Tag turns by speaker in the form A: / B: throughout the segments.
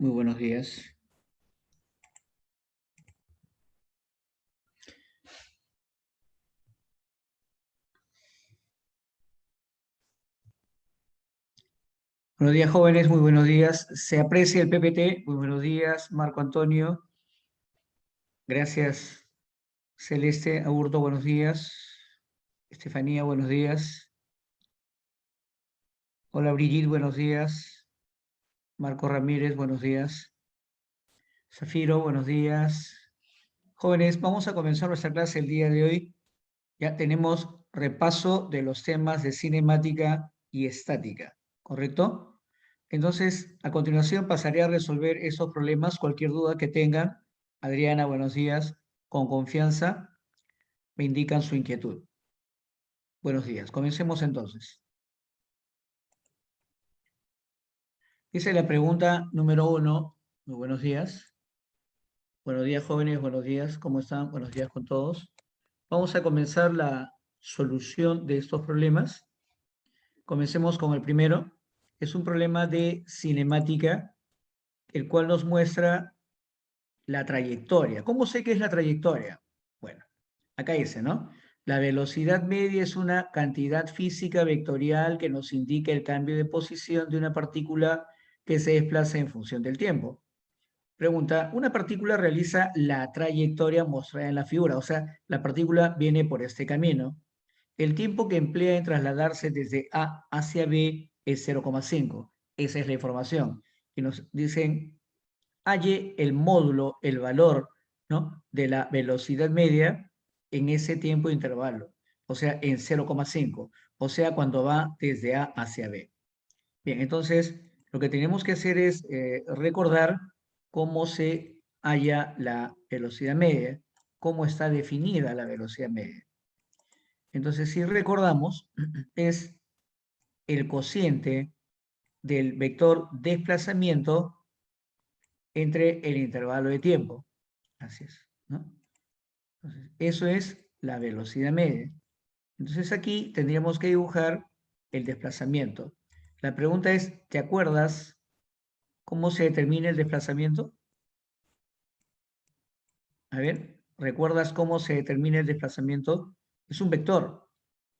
A: Muy buenos días. Buenos días, jóvenes, muy buenos días. Se aprecia el PPT. Muy buenos días, Marco Antonio. Gracias, Celeste Aburto, buenos días. Estefanía, buenos días. Hola, Brigitte, buenos días. Marco Ramírez, buenos días. Zafiro, buenos días. Jóvenes, vamos a comenzar nuestra clase el día de hoy. Ya tenemos repaso de los temas de cinemática y estática, ¿correcto? Entonces, a continuación pasaré a resolver esos problemas, cualquier duda que tengan. Adriana, buenos días. Con confianza me indican su inquietud. Buenos días. Comencemos entonces. Dice la pregunta número 1. Muy buenos días. Buenos días, jóvenes. Buenos días. ¿Cómo están? Buenos días con todos. Vamos a comenzar la solución de estos problemas. Comencemos con el primero. Es un problema de cinemática, el cual nos muestra la trayectoria. ¿Cómo sé qué es la trayectoria? Bueno, acá dice, ¿no? La velocidad media es una cantidad física vectorial que nos indica el cambio de posición de una partícula que se desplaza en función del tiempo. Pregunta, una partícula realiza la trayectoria mostrada en la figura, o sea, la partícula viene por este camino. El tiempo que emplea en trasladarse desde A hacia B es 0,5. Esa es la información. Y nos dicen, halle el módulo, el valor, ¿no?, de la velocidad media en ese tiempo de intervalo, o sea, en 0,5, o sea, cuando va desde A hacia B. Bien, entonces, lo que tenemos que hacer es recordar cómo se halla la velocidad media, cómo está definida la velocidad media. Entonces, si recordamos, es el cociente del vector desplazamiento entre el intervalo de tiempo. Así es, ¿no? Entonces, eso es la velocidad media. Entonces aquí tendríamos que dibujar el desplazamiento. La pregunta es, ¿te acuerdas cómo se determina el desplazamiento? A ver, ¿recuerdas cómo se determina el desplazamiento? Es un vector,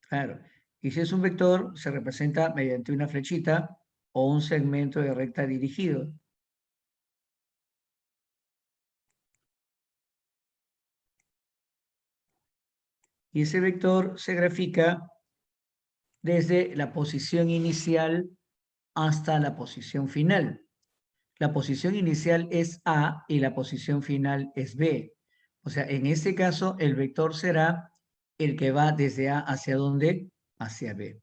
A: claro. Y si es un vector, se representa mediante una flechita o un segmento de recta dirigido. Y ese vector se grafica desde la posición inicial hasta la posición final. La posición inicial es A y la posición final es B. O sea, en este caso, el vector será el que va desde A hacia dónde? Hacia B.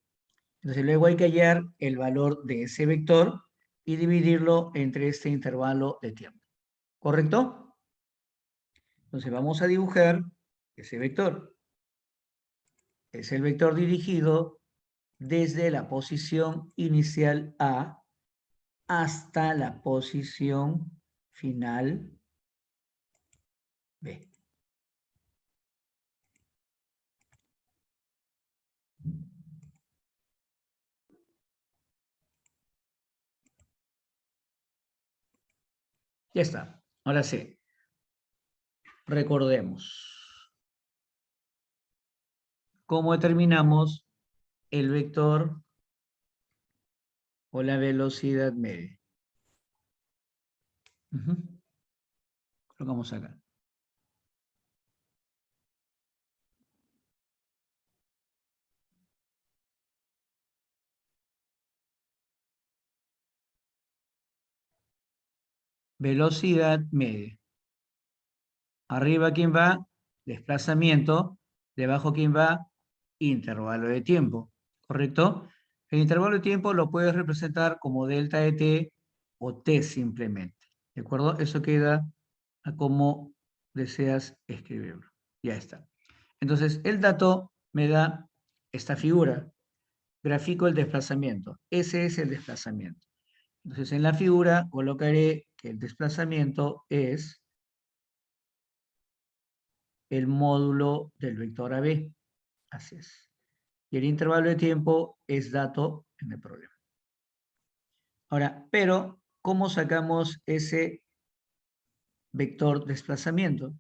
A: Entonces, luego hay que hallar el valor de ese vector y dividirlo entre este intervalo de tiempo. ¿Correcto? Entonces, vamos a dibujar ese vector. Es el vector dirigido desde la posición inicial A hasta la posición final B. Ya está. Ahora sí, recordemos cómo determinamos el vector o la velocidad media. Colocamos acá. Velocidad media. Arriba, ¿quién va? Desplazamiento. Debajo, ¿quién va? Intervalo de tiempo. ¿Correcto? El intervalo de tiempo lo puedes representar como delta de t o t simplemente. ¿De acuerdo? Eso queda a como deseas escribirlo. Ya está. Entonces, el dato me da esta figura. Grafico el desplazamiento. Ese es el desplazamiento. Entonces, en la figura colocaré que el desplazamiento es el módulo del vector AB. Así es. Y el intervalo de tiempo es dato en el problema. Ahora, pero ¿cómo sacamos ese vector desplazamiento?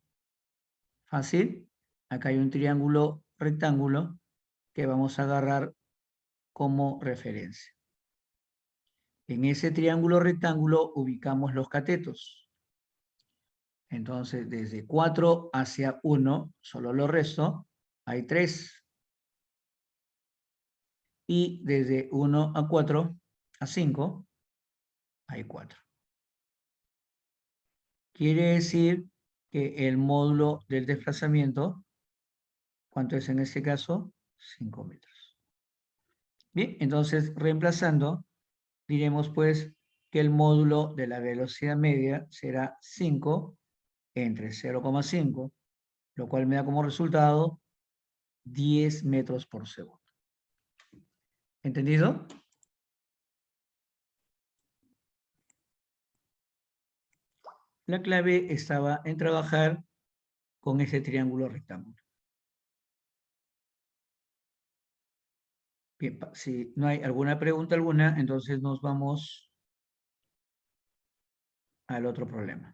A: Fácil. Acá hay un triángulo rectángulo que vamos a agarrar como referencia. En ese triángulo rectángulo ubicamos los catetos. Entonces, desde 4 hacia 1, solo lo resto, hay 3. Y desde 1 a 4, a 5, hay 4. Quiere decir que el módulo del desplazamiento, ¿cuánto es en este caso? 5 metros. Bien, entonces reemplazando, diremos pues que el módulo de la velocidad media será 5 entre 0,5, lo cual me da como resultado 10 metros por segundo. ¿Entendido? La clave estaba en trabajar con ese triángulo rectángulo. Bien, si no hay alguna pregunta alguna, entonces nos vamos al otro problema.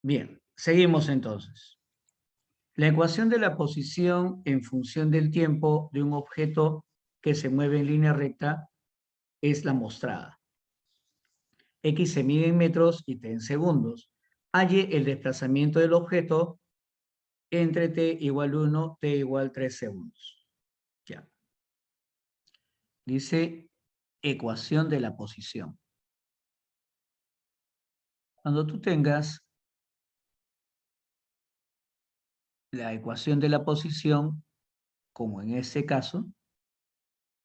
A: Bien, seguimos entonces. La ecuación de la posición en función del tiempo de un objeto que se mueve en línea recta es la mostrada. X se mide en metros y t en segundos. Halle el desplazamiento del objeto entre t igual 1, t igual 3 segundos. Ya. Dice ecuación de la posición. Cuando tú tengas la ecuación de la posición, como en este caso,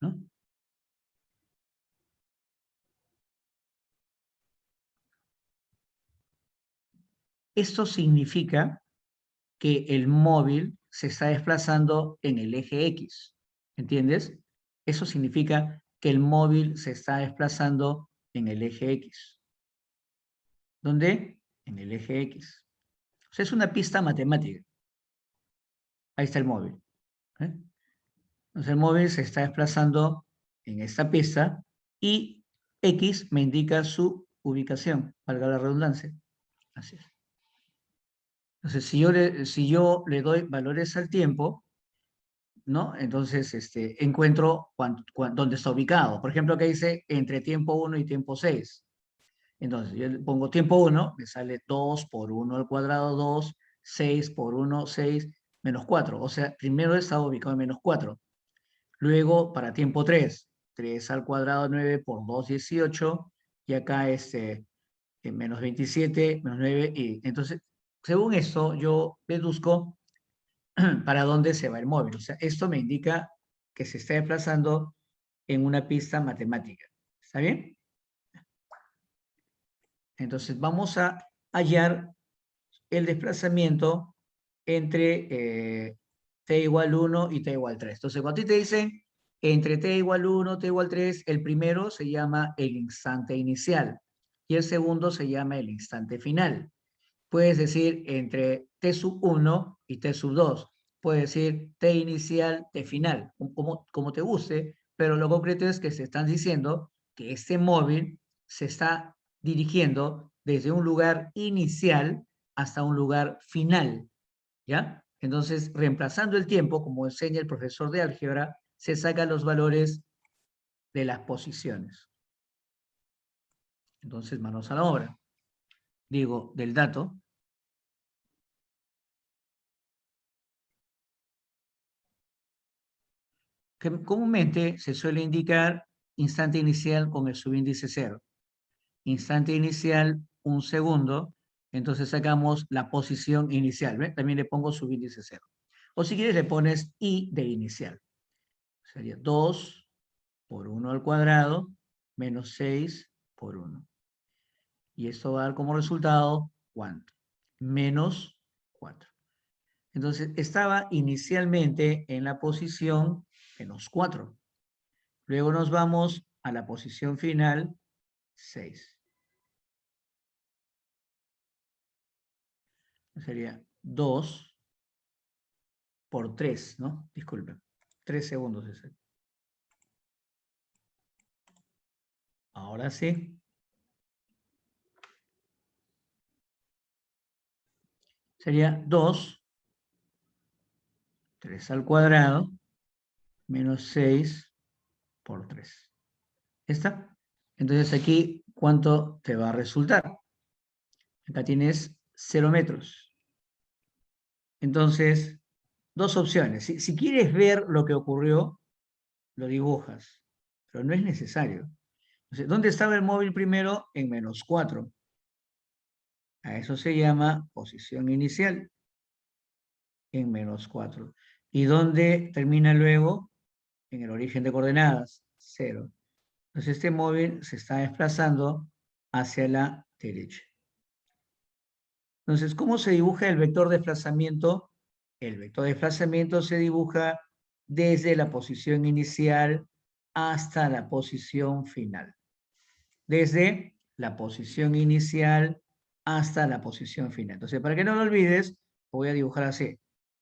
A: ¿no? Esto significa que el móvil se está desplazando en el eje X, ¿entiendes? Eso significa que el móvil se está desplazando en el eje X. ¿Dónde? En el eje X. O sea, es una pista matemática. Ahí está el móvil. ¿Eh? Entonces el móvil se está desplazando en esta pista y X me indica su ubicación, valga la redundancia. Así es. Entonces, si yo le doy valores al tiempo, ¿no? Entonces, encuentro dónde está ubicado. Por ejemplo, que dice entre tiempo 1 y tiempo 6. Entonces, yo le pongo tiempo 1, me sale 2 por 1 al cuadrado, 2, 6 por 1, 6, menos 4. O sea, primero estaba ubicado en menos 4. Luego, para tiempo 3, 3 al cuadrado, 9 por 2, 18. Y acá, en menos 27, menos 9. Y entonces, según esto, yo deduzco para dónde se va el móvil. O sea, esto me indica que se está desplazando en una pista matemática. ¿Está bien? Entonces, vamos a hallar el desplazamiento entre t igual 1 y t igual 3. Entonces, cuando a ti te dicen entre t igual 1, t igual 3, el primero se llama el instante inicial y el segundo se llama el instante final. Puedes decir entre t sub 1 y t sub 2. Puedes decir t inicial, t final, como te guste, pero lo concreto es que se están diciendo que este móvil se está dirigiendo desde un lugar inicial hasta un lugar final, ¿ya? Entonces, reemplazando el tiempo, como enseña el profesor de álgebra, se sacan los valores de las posiciones. Entonces, manos a la obra. Digo, del dato, que comúnmente se suele indicar instante inicial con el subíndice 0. Instante inicial, 1 segundo, entonces sacamos la posición inicial, ¿ve? También le pongo subíndice 0. O si quieres le pones i de inicial. Sería 2 por 1 al cuadrado menos 6 por 1. Y esto va a dar como resultado, ¿cuánto? Menos 4. Entonces, estaba inicialmente en la posición menos 4. Luego nos vamos a la posición final, 6. Sería 2 por 3, ¿no? Disculpen. 3 segundos es el. Ahora sí. Sería 2, 3 al cuadrado, menos 6 por 3. ¿Está? Entonces aquí, ¿cuánto te va a resultar? Acá tienes 0 metros. Entonces, dos opciones. Si quieres ver lo que ocurrió, lo dibujas, pero no es necesario. Entonces, ¿dónde estaba el móvil primero? En menos 4. A eso se llama posición inicial, en menos 4. ¿Y dónde termina luego? En el origen de coordenadas, 0. Entonces, este móvil se está desplazando hacia la derecha. Entonces, ¿cómo se dibuja el vector de desplazamiento? El vector de desplazamiento se dibuja desde la posición inicial hasta la posición final. Desde la posición inicial hasta la posición final. Entonces, para que no lo olvides, voy a dibujar así.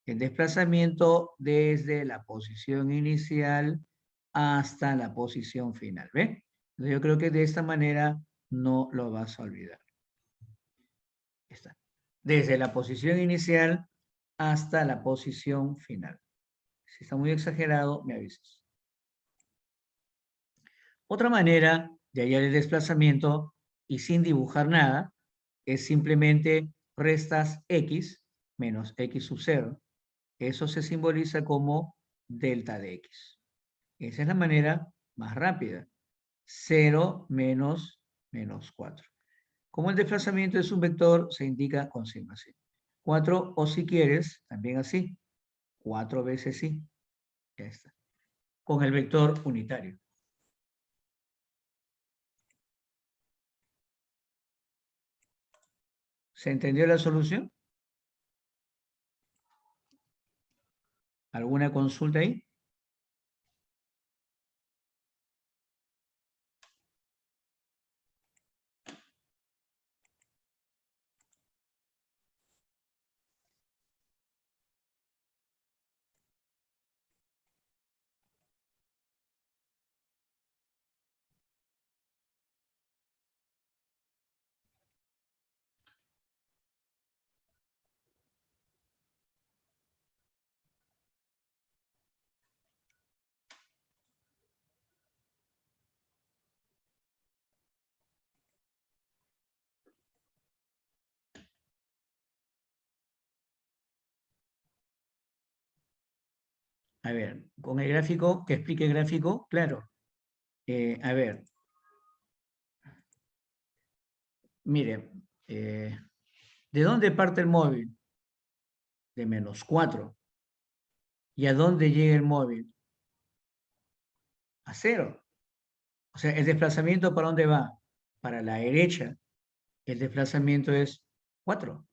A: El desplazamiento desde la posición inicial hasta la posición final. ¿Ve? Entonces, yo creo que de esta manera no lo vas a olvidar. Está. Desde la posición inicial hasta la posición final. Si está muy exagerado, me avisas. Otra manera de hallar el desplazamiento y sin dibujar nada es simplemente restas x menos x sub 0. Eso se simboliza como delta de x. Esa es la manera más rápida. 0 menos menos 4. Como el desplazamiento es un vector, se indica con signo así. 4, o si quieres, también así. 4 veces sí. Ya está. Con el vector unitario. ¿Se entendió la solución? ¿Alguna consulta ahí? A ver, con el gráfico, que explique el gráfico, claro. A ver, mire, ¿de dónde parte el móvil? De menos 4. ¿Y a dónde llega el móvil? A 0. O sea, ¿el desplazamiento para dónde va? Para la derecha. El desplazamiento es 4.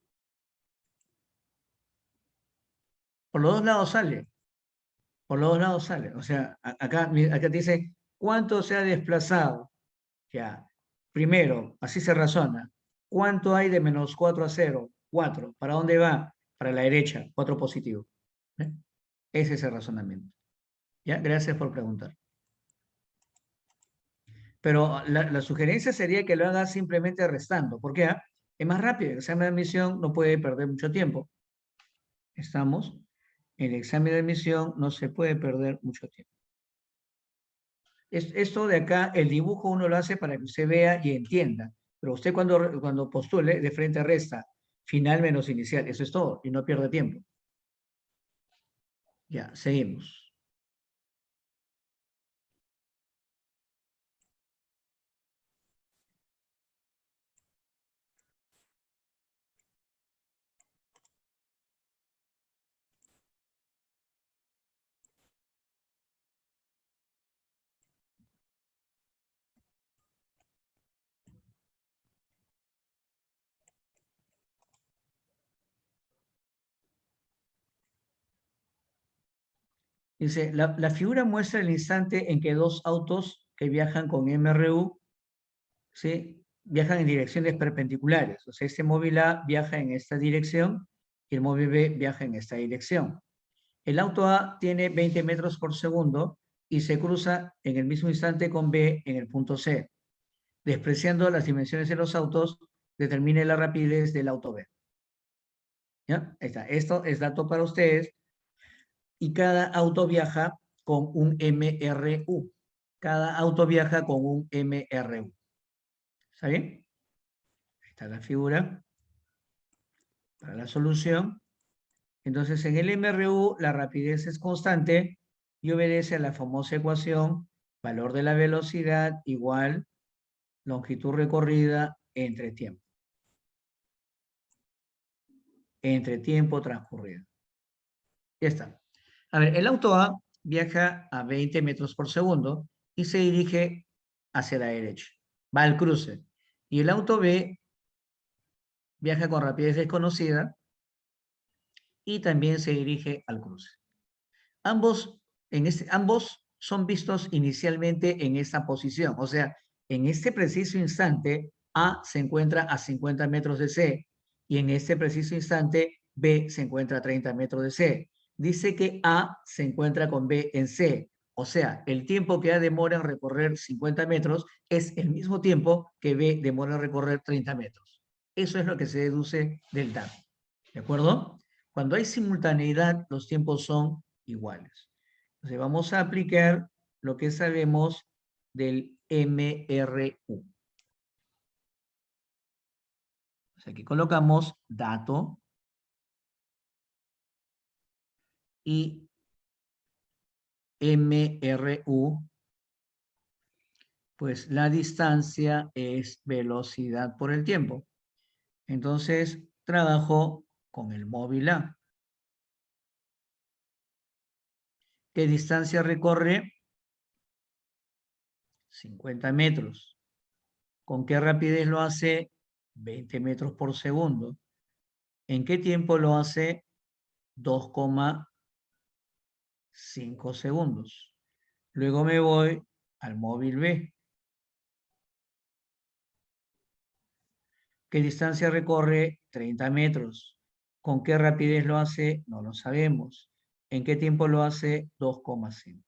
A: Por los dos lados sale. Por los dos lados sale. O sea, acá te dice cuánto se ha desplazado. Ya. Primero, así se razona. ¿Cuánto hay de menos 4 a 0? 4. ¿Para dónde va? Para la derecha, 4 positivo. ¿Eh? Ese es el razonamiento. ¿Ya? Gracias por preguntar. Pero la sugerencia sería que lo hagas simplemente restando. ¿Por qué? Es más rápido. El examen de admisión no puede perder mucho tiempo. ¿Estamos? En el examen de admisión no se puede perder mucho tiempo. Esto de acá, el dibujo uno lo hace para que usted vea y entienda. Pero usted cuando postule, de frente resta, final menos inicial. Eso es todo. Y no pierde tiempo. Ya, seguimos. Dice, la figura muestra el instante en que dos autos que viajan con MRU, ¿sí? Viajan en direcciones perpendiculares. O sea, este móvil A viaja en esta dirección y el móvil B viaja en esta dirección. El auto A tiene 20 metros por segundo y se cruza en el mismo instante con B en el punto C. Despreciando las dimensiones de los autos, determine la rapidez del auto B. ¿Ya? Ahí está. Esto es dato para ustedes y cada auto viaja con un MRU. Cada auto viaja con un MRU. ¿Está bien? Ahí está la figura para la solución. Entonces, en el MRU la rapidez es constante y obedece a la famosa ecuación valor de la velocidad igual longitud recorrida entre tiempo. Entre tiempo transcurrido. Ya está. A ver, el auto A viaja a 20 metros por segundo y se dirige hacia la derecha. Va al cruce. Y el auto B viaja con rapidez desconocida y también se dirige al cruce. Ambos son vistos inicialmente en esta posición. O sea, en este preciso instante, A se encuentra a 50 metros de C y en este preciso instante, B se encuentra a 30 metros de C. Dice que A se encuentra con B en C. O sea, el tiempo que A demora en recorrer 50 metros es el mismo tiempo que B demora en recorrer 30 metros. Eso es lo que se deduce del dato. ¿De acuerdo? Cuando hay simultaneidad, los tiempos son iguales. Entonces vamos a aplicar lo que sabemos del MRU. Entonces aquí colocamos dato y MRU, pues la distancia es velocidad por el tiempo. Entonces trabajo con el móvil A. ¿Qué distancia recorre? 50 metros. ¿Con qué rapidez lo hace? 20 metros por segundo. ¿En qué tiempo lo hace? 2,5 segundos. Luego me voy al móvil B. ¿Qué distancia recorre? 30 metros. ¿Con qué rapidez lo hace? No lo sabemos. ¿En qué tiempo lo hace? 2,5.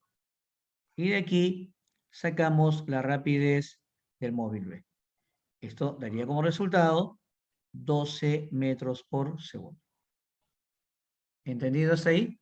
A: Y de aquí sacamos la rapidez del móvil B. Esto daría como resultado 12 metros por segundo. ¿Entendido hasta ahí?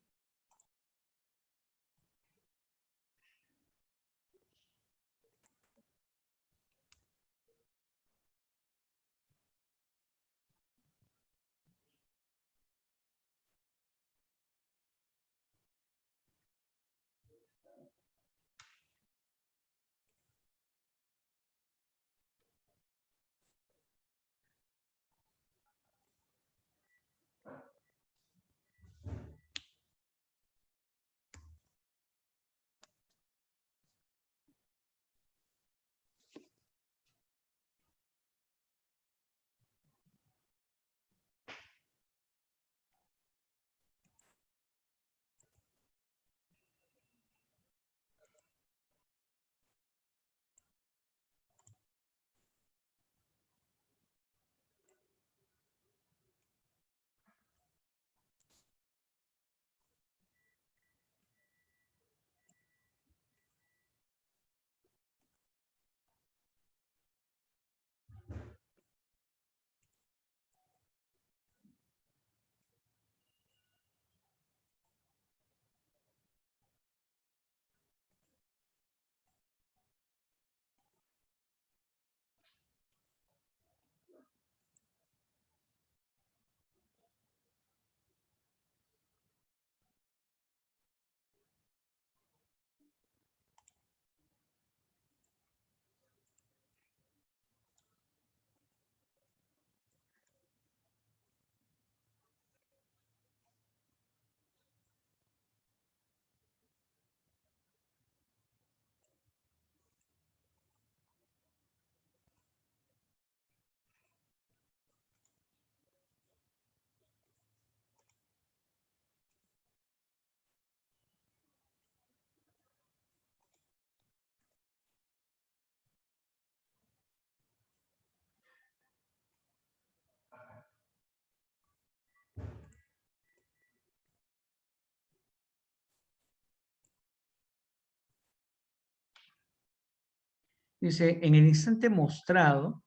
A: Dice, en el instante mostrado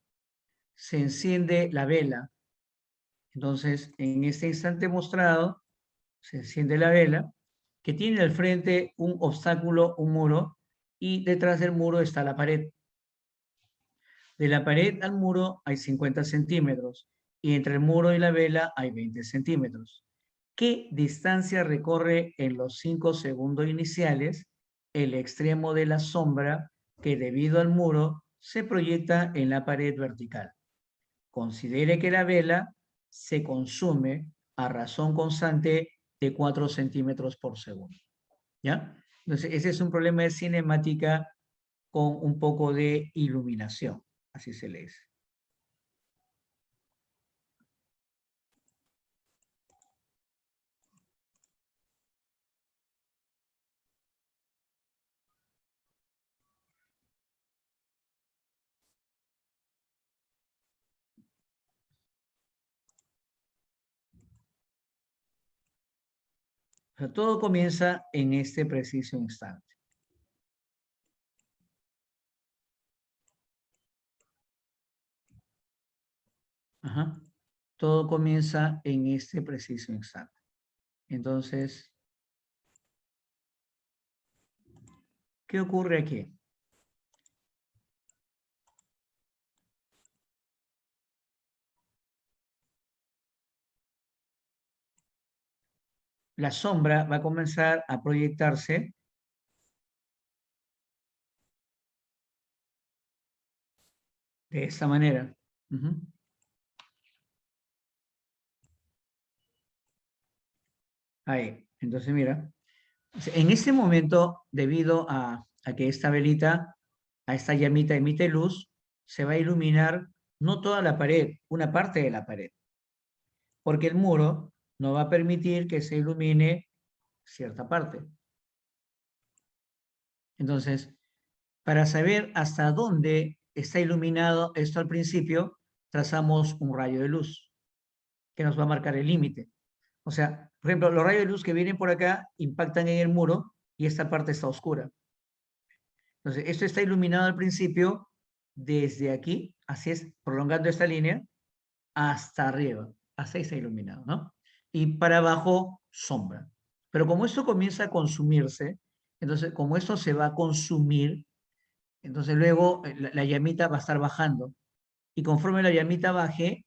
A: se enciende la vela. Entonces, en este instante mostrado se enciende la vela, que tiene al frente un obstáculo, un muro, y detrás del muro está la pared. De la pared al muro hay 50 centímetros y entre el muro y la vela hay 20 centímetros. ¿Qué distancia recorre en los 5 segundos iniciales el extremo de la sombra que debido al muro se proyecta en la pared vertical? Considere que la vela se consume a razón constante de 4 centímetros por segundo. ¿Ya? Entonces, ese es un problema de cinemática con un poco de iluminación, así se le dice. O sea, todo comienza en este preciso instante. Ajá. Todo comienza en este preciso instante. Entonces, ¿qué ocurre aquí? La sombra va a comenzar a proyectarse de esta manera. Ujú. Ahí. Entonces, mira, en este momento, debido a que esta velita, a esta llamita emite luz, se va a iluminar no toda la pared, una parte de la pared, porque el muro no va a permitir que se ilumine cierta parte. Entonces, para saber hasta dónde está iluminado esto al principio, trazamos un rayo de luz que nos va a marcar el límite. O sea, por ejemplo, los rayos de luz que vienen por acá impactan en el muro y esta parte está oscura. Entonces, esto está iluminado al principio desde aquí, así es, prolongando esta línea, hasta arriba. Hasta ahí está iluminado, ¿no? Y para abajo, sombra. Pero como esto comienza a consumirse, entonces, como esto se va a consumir, entonces luego la llamita va a estar bajando. Y conforme la llamita baje,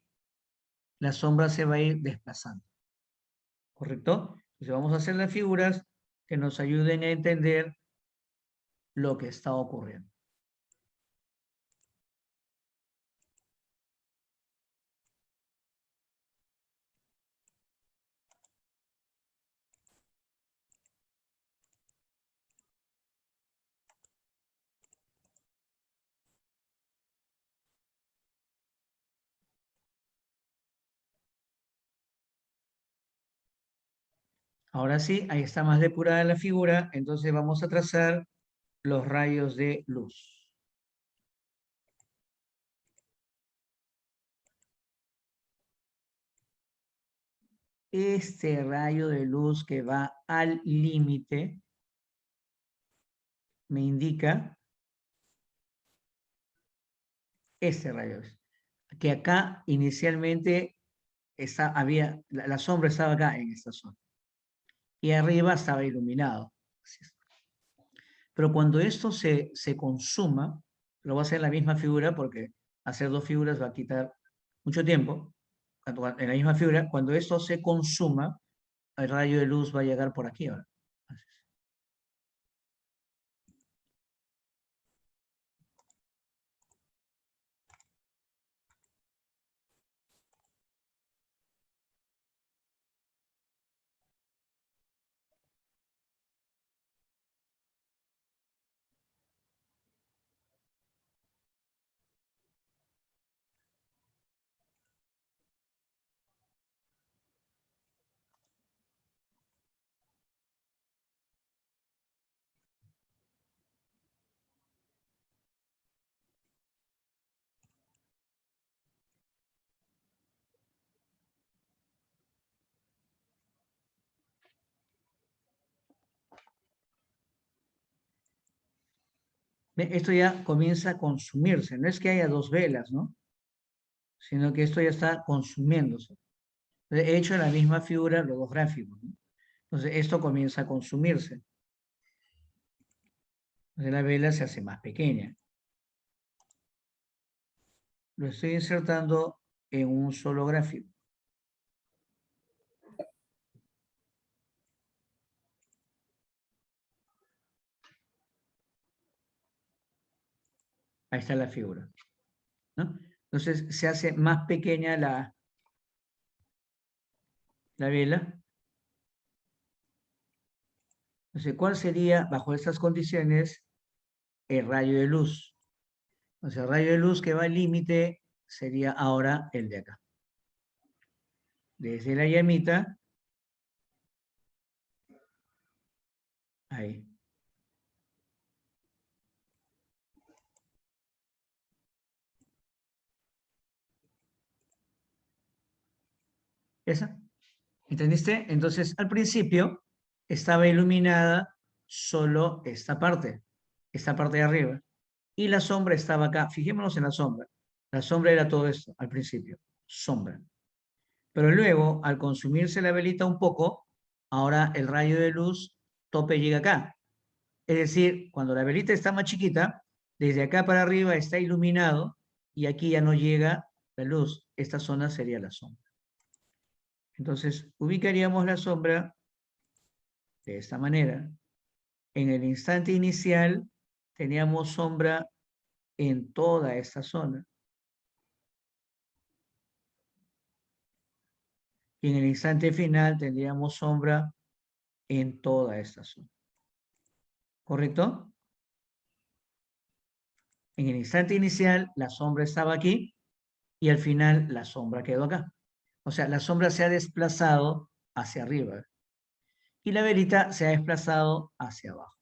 A: la sombra se va a ir desplazando. ¿Correcto? Entonces vamos a hacer las figuras que nos ayuden a entender lo que está ocurriendo. Ahora sí, ahí está más depurada la figura, entonces vamos a trazar los rayos de luz. Este rayo de luz que va al límite me indica este rayo. Que acá inicialmente la sombra estaba acá en esta zona y arriba estaba iluminado. Pero cuando esto se consuma, lo voy a hacer en la misma figura porque hacer dos figuras va a quitar mucho tiempo. En la misma figura, cuando esto se consuma, el rayo de luz va a llegar por aquí ahora. Esto ya comienza a consumirse. No es que haya dos velas, ¿no? Sino que esto ya está consumiéndose. He hecho en la misma figura los dos gráficos, ¿no? Entonces, esto comienza a consumirse. Entonces, la vela se hace más pequeña. Lo estoy insertando en un solo gráfico. Ahí está la figura, ¿no? Entonces, se hace más pequeña la vela. Entonces, ¿cuál sería, bajo estas condiciones, el rayo de luz? O sea, el rayo de luz que va al límite sería ahora el de acá. Desde la llamita, ahí. ¿Esa? ¿Entendiste? Entonces, al principio estaba iluminada solo esta parte de arriba. Y la sombra estaba acá. Fijémonos en la sombra. La sombra era todo esto al principio, sombra. Pero luego, al consumirse la velita un poco, ahora el rayo de luz tope llega acá. Es decir, cuando la velita está más chiquita, desde acá para arriba está iluminado y aquí ya no llega la luz. Esta zona sería la sombra. Entonces, ubicaríamos la sombra de esta manera. En el instante inicial teníamos sombra en toda esta zona. Y en el instante final tendríamos sombra en toda esta zona. ¿Correcto? En el instante inicial la sombra estaba aquí y al final la sombra quedó acá. O sea, la sombra se ha desplazado hacia arriba y la velita se ha desplazado hacia abajo.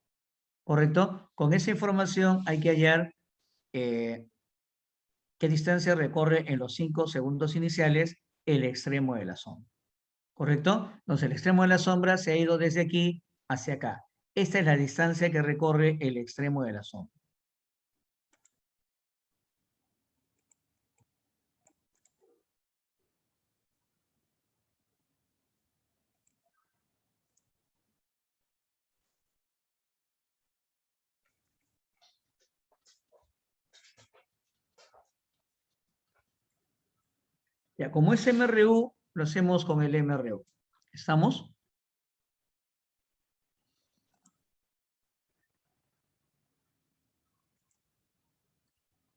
A: ¿Correcto? Con esa información hay que hallar qué distancia recorre en los 5 segundos iniciales el extremo de la sombra. ¿Correcto? Entonces el extremo de la sombra se ha ido desde aquí hacia acá. Esta es la distancia que recorre el extremo de la sombra. Ya, como es MRU, lo hacemos con el MRU. ¿Estamos?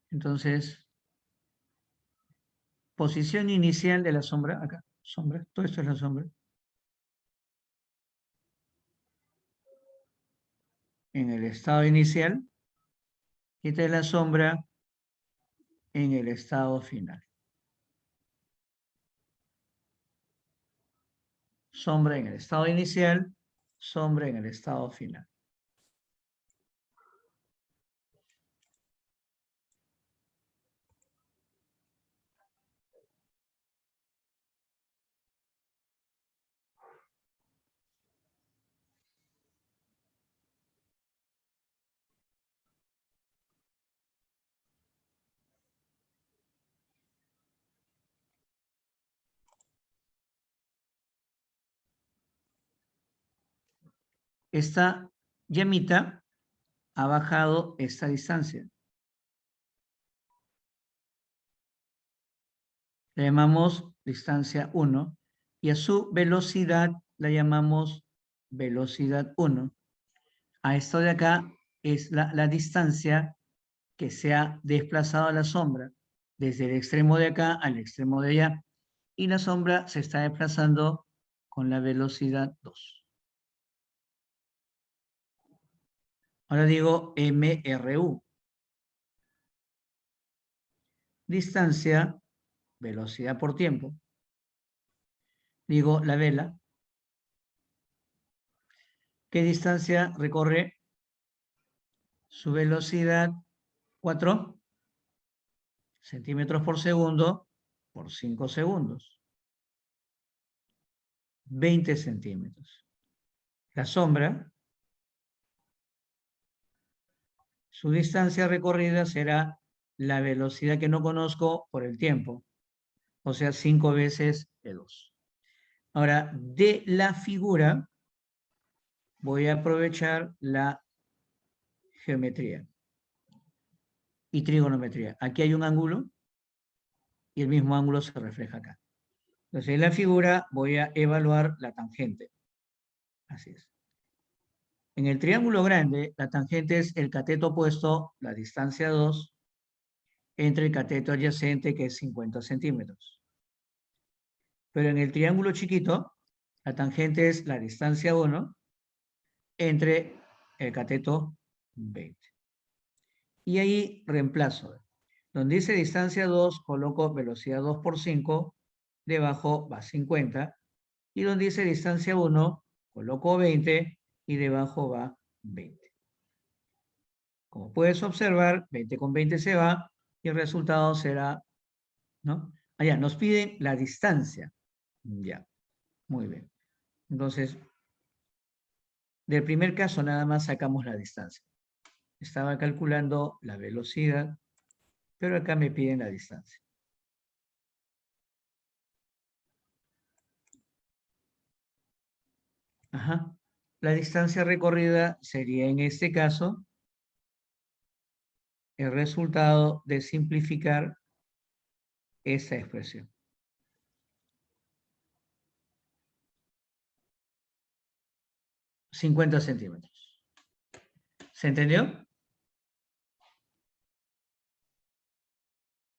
A: Entonces, posición inicial de la sombra, acá, sombra, todo esto es la sombra. En el estado inicial, y esta es la sombra en el estado final. Sombra en el estado inicial, sombra en el estado final. Esta llamita ha bajado esta distancia. La llamamos distancia 1 y a su velocidad la llamamos velocidad 1. A esto de acá es la distancia que se ha desplazado a la sombra desde el extremo de acá al extremo de allá y la sombra se está desplazando con la velocidad 2. Ahora digo MRU. Distancia, velocidad por tiempo. Digo la vela. ¿Qué distancia recorre? Su velocidad 4 centímetros por segundo por 5 segundos. 20 centímetros. La sombra, Su distancia recorrida será la velocidad que no conozco por el tiempo, o sea, 5 veces E2. Ahora, de la figura voy a aprovechar la geometría y trigonometría. Aquí hay un ángulo y el mismo ángulo se refleja acá. Entonces, en la figura voy a evaluar la tangente. Así es. En el triángulo grande, la tangente es el cateto opuesto, la distancia 2, entre el cateto adyacente, que es 50 centímetros. Pero en el triángulo chiquito, la tangente es la distancia 1 entre el cateto 20. Y ahí reemplazo. Donde dice distancia 2, coloco velocidad 2 por 5, debajo va 50. Y donde dice distancia 1, coloco 20 y debajo va 20. Como puedes observar, 20 con 20 se va y el resultado será, ¿no? Allá, nos piden la distancia. Ya, muy bien. Entonces, del primer caso nada más sacamos la distancia. Estaba calculando la velocidad, pero acá me piden la distancia. Ajá. La distancia recorrida sería en este caso el resultado de simplificar esta expresión. 50 centímetros. ¿Se entendió?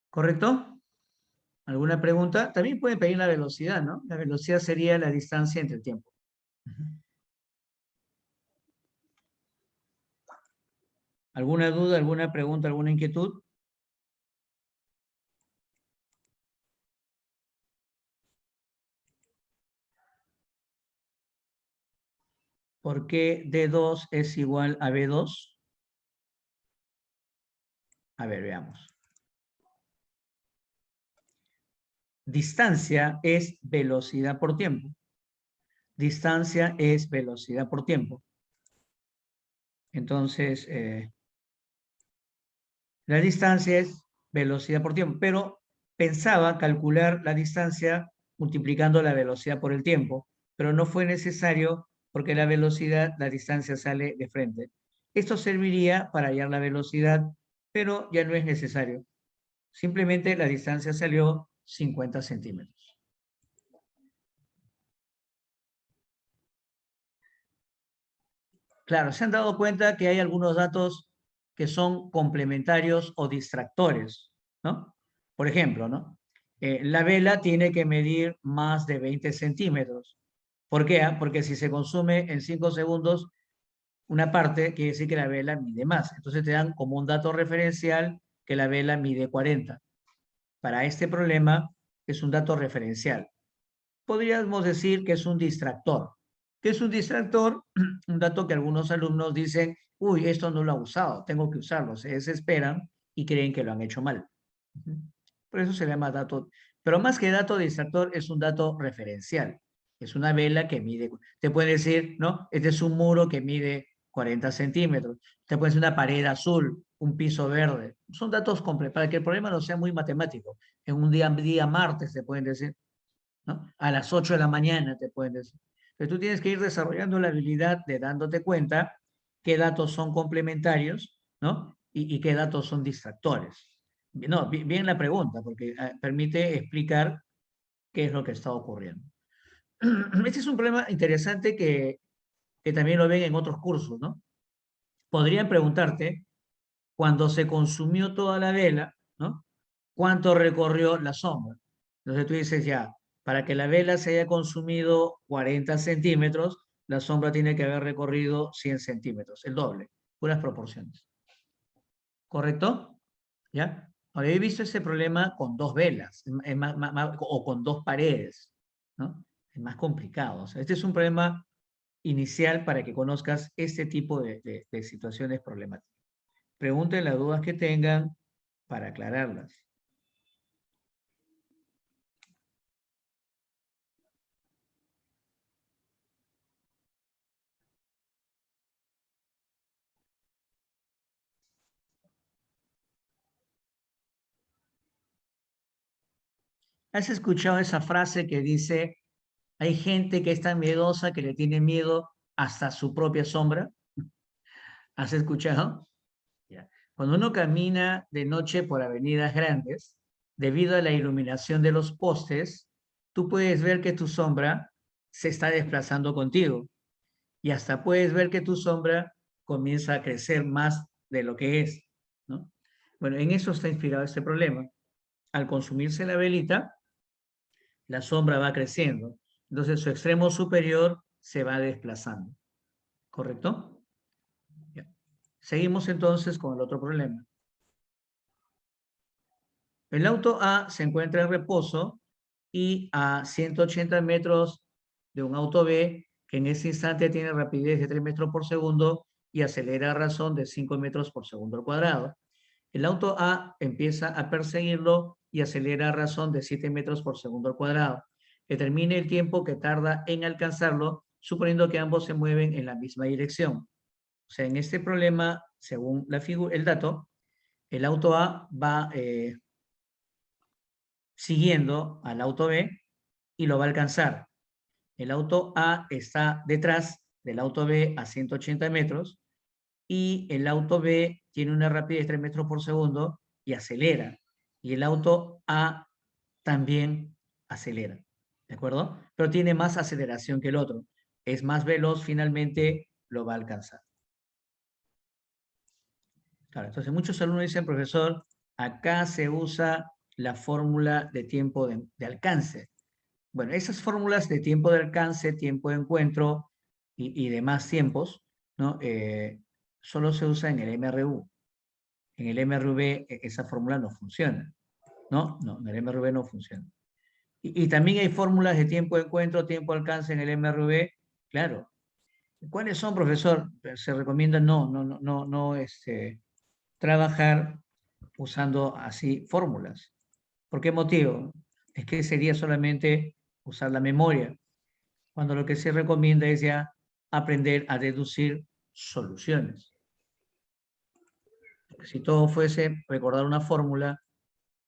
A: ¿Correcto? ¿Alguna pregunta? También pueden pedir la velocidad, ¿no? La velocidad sería la distancia entre el tiempo. ¿Alguna duda, alguna pregunta, alguna inquietud? ¿Por qué D2 es igual a B2? A ver, veamos. Distancia es velocidad por tiempo. Distancia es velocidad por tiempo. Entonces, la distancia es velocidad por tiempo, pero pensaba calcular la distancia multiplicando la velocidad por el tiempo, pero no fue necesario porque la velocidad, la distancia sale de frente. Esto serviría para hallar la velocidad, pero ya no es necesario. Simplemente la distancia salió 50 centímetros. Claro, se han dado cuenta que hay algunos datos que son complementarios o distractores, ¿no? Por ejemplo, ¿no? La vela tiene que medir más de 20 centímetros. ¿Por qué? Porque si se consume en 5 segundos una parte, quiere decir que la vela mide más. Entonces te dan como un dato referencial que la vela mide 40. Para este problema es un dato referencial. Podríamos decir que es un distractor. ¿Qué es un distractor? Un dato que algunos alumnos dicen, uy, esto no lo ha usado, tengo que usarlo. Se desesperan y creen que lo han hecho mal. Por eso se llama dato. Pero más que dato distractor, es un dato referencial. Es una vela que mide. Te puede decir, ¿no? Este es un muro que mide 40 centímetros. Te puede decir una pared azul, un piso verde. Son datos completos, para que el problema no sea muy matemático. En un día martes te pueden decir, ¿no? A las 8 de la mañana te pueden decir. Pero tú tienes que ir desarrollando la habilidad de dándote cuenta qué datos son complementarios, ¿no? Y qué datos son distractores. No, bien la pregunta, porque permite explicar qué es lo que está ocurriendo. Este es un problema interesante que también lo ven en otros cursos, ¿no? Podrían preguntarte, cuando se consumió toda la vela, ¿no? ¿Cuánto recorrió la sombra? Entonces tú dices ya, para que la vela se haya consumido 40 centímetros, la sombra tiene que haber recorrido 100 centímetros, el doble, puras proporciones. ¿Correcto? ¿Ya? Ahora, he visto ese problema con dos velas o con dos paredes, ¿no? Es más complicado. O sea, este es un problema inicial para que conozcas este tipo de situaciones problemáticas. Pregunten las dudas que tengan para aclararlas. ¿Has escuchado esa frase que dice, hay gente que es tan miedosa que le tiene miedo hasta su propia sombra? ¿Has escuchado? Ya. Cuando uno camina de noche por avenidas grandes, debido a la iluminación de los postes, tú puedes ver que tu sombra se está desplazando contigo y hasta puedes ver que tu sombra comienza a crecer más de lo que es, ¿no? Bueno, en eso está inspirado este problema. Al consumirse la velita, la sombra va creciendo. Entonces su extremo superior se va desplazando. ¿Correcto? Ya. Seguimos entonces con el otro problema. El auto A se encuentra en reposo y a 180 metros de un auto B que en ese instante tiene rapidez de 3 metros por segundo y acelera a razón de 5 metros por segundo al cuadrado. El auto A empieza a perseguirlo y acelera a razón de 7 metros por segundo al cuadrado. Determine el tiempo que tarda en alcanzarlo, suponiendo que ambos se mueven en la misma dirección. O sea, en este problema, según el dato, el auto A va siguiendo al auto B y lo va a alcanzar. El auto A está detrás del auto B a 180 metros y el auto B tiene una rapidez de 3 metros por segundo y acelera. Y el auto A también acelera, ¿de acuerdo? Pero tiene más aceleración que el otro. Es más veloz, finalmente lo va a alcanzar. Claro, entonces muchos alumnos dicen, profesor, acá se usa la fórmula de tiempo de alcance. Bueno, esas fórmulas de tiempo de alcance, tiempo de encuentro y demás tiempos, ¿no? Solo se usa en el MRU. En el MRV esa fórmula no funciona, ¿no? No, en el MRV no funciona. Y también hay fórmulas de tiempo de encuentro, tiempo de alcance en el MRV, claro. ¿Cuáles son, profesor? Se recomienda no trabajar usando así fórmulas. ¿Por qué motivo? Es que sería solamente usar la memoria, cuando lo que se recomienda es ya aprender a deducir soluciones. Porque si todo fuese recordar una fórmula,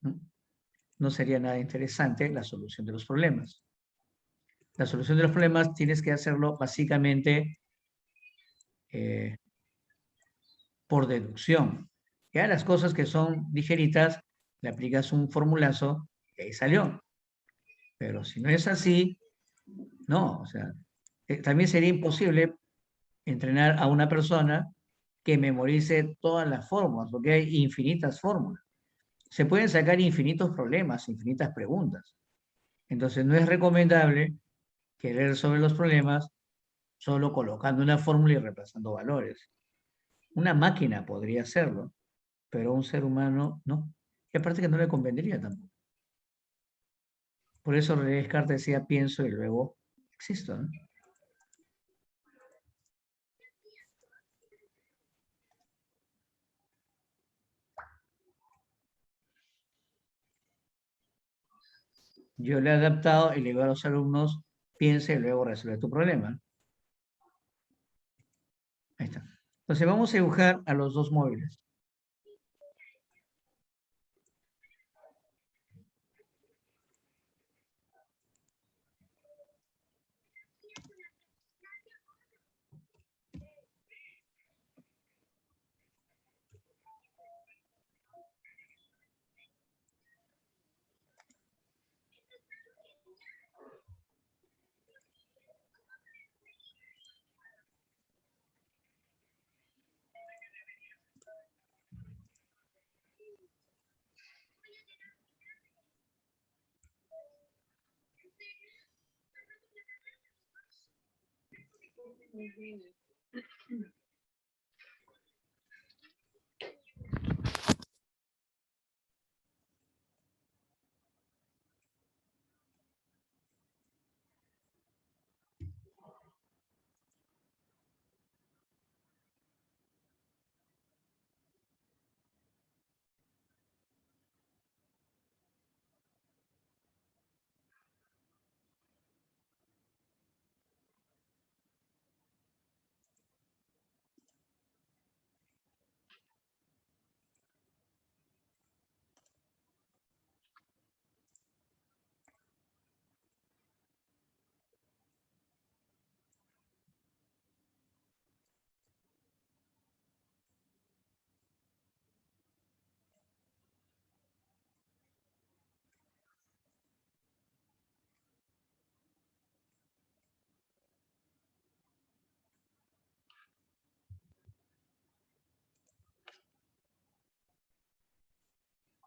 A: ¿no? No sería nada interesante la solución de los problemas. La solución de los problemas tienes que hacerlo básicamente eh, por deducción. Ya las cosas que son ligeritas, le aplicas un formulazo y ahí salió. Pero si no es así, no, o sea, también sería imposible entrenar a una persona que memorice todas las fórmulas, porque hay infinitas fórmulas. Se pueden sacar infinitos problemas, infinitas preguntas. Entonces, no es recomendable querer sobre los problemas solo colocando una fórmula y reemplazando valores. Una máquina podría hacerlo, pero un ser humano no. Y aparte que no le convendría tampoco. Por eso René Descartes decía pienso y luego existo, ¿no? Yo le he adaptado y le digo a los alumnos, piensa y luego resuelve tu problema. Ahí está. Entonces vamos a dibujar a los dos móviles.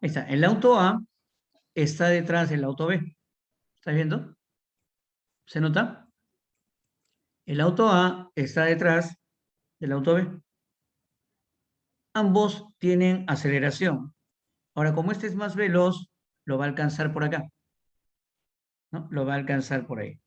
A: Ahí está. El auto A está detrás del auto B. ¿Estás viendo? ¿Se nota? El auto A está detrás del auto B. Ambos tienen aceleración. Ahora, como este es más veloz, lo va a alcanzar por acá, ¿no? Lo va a alcanzar por ahí.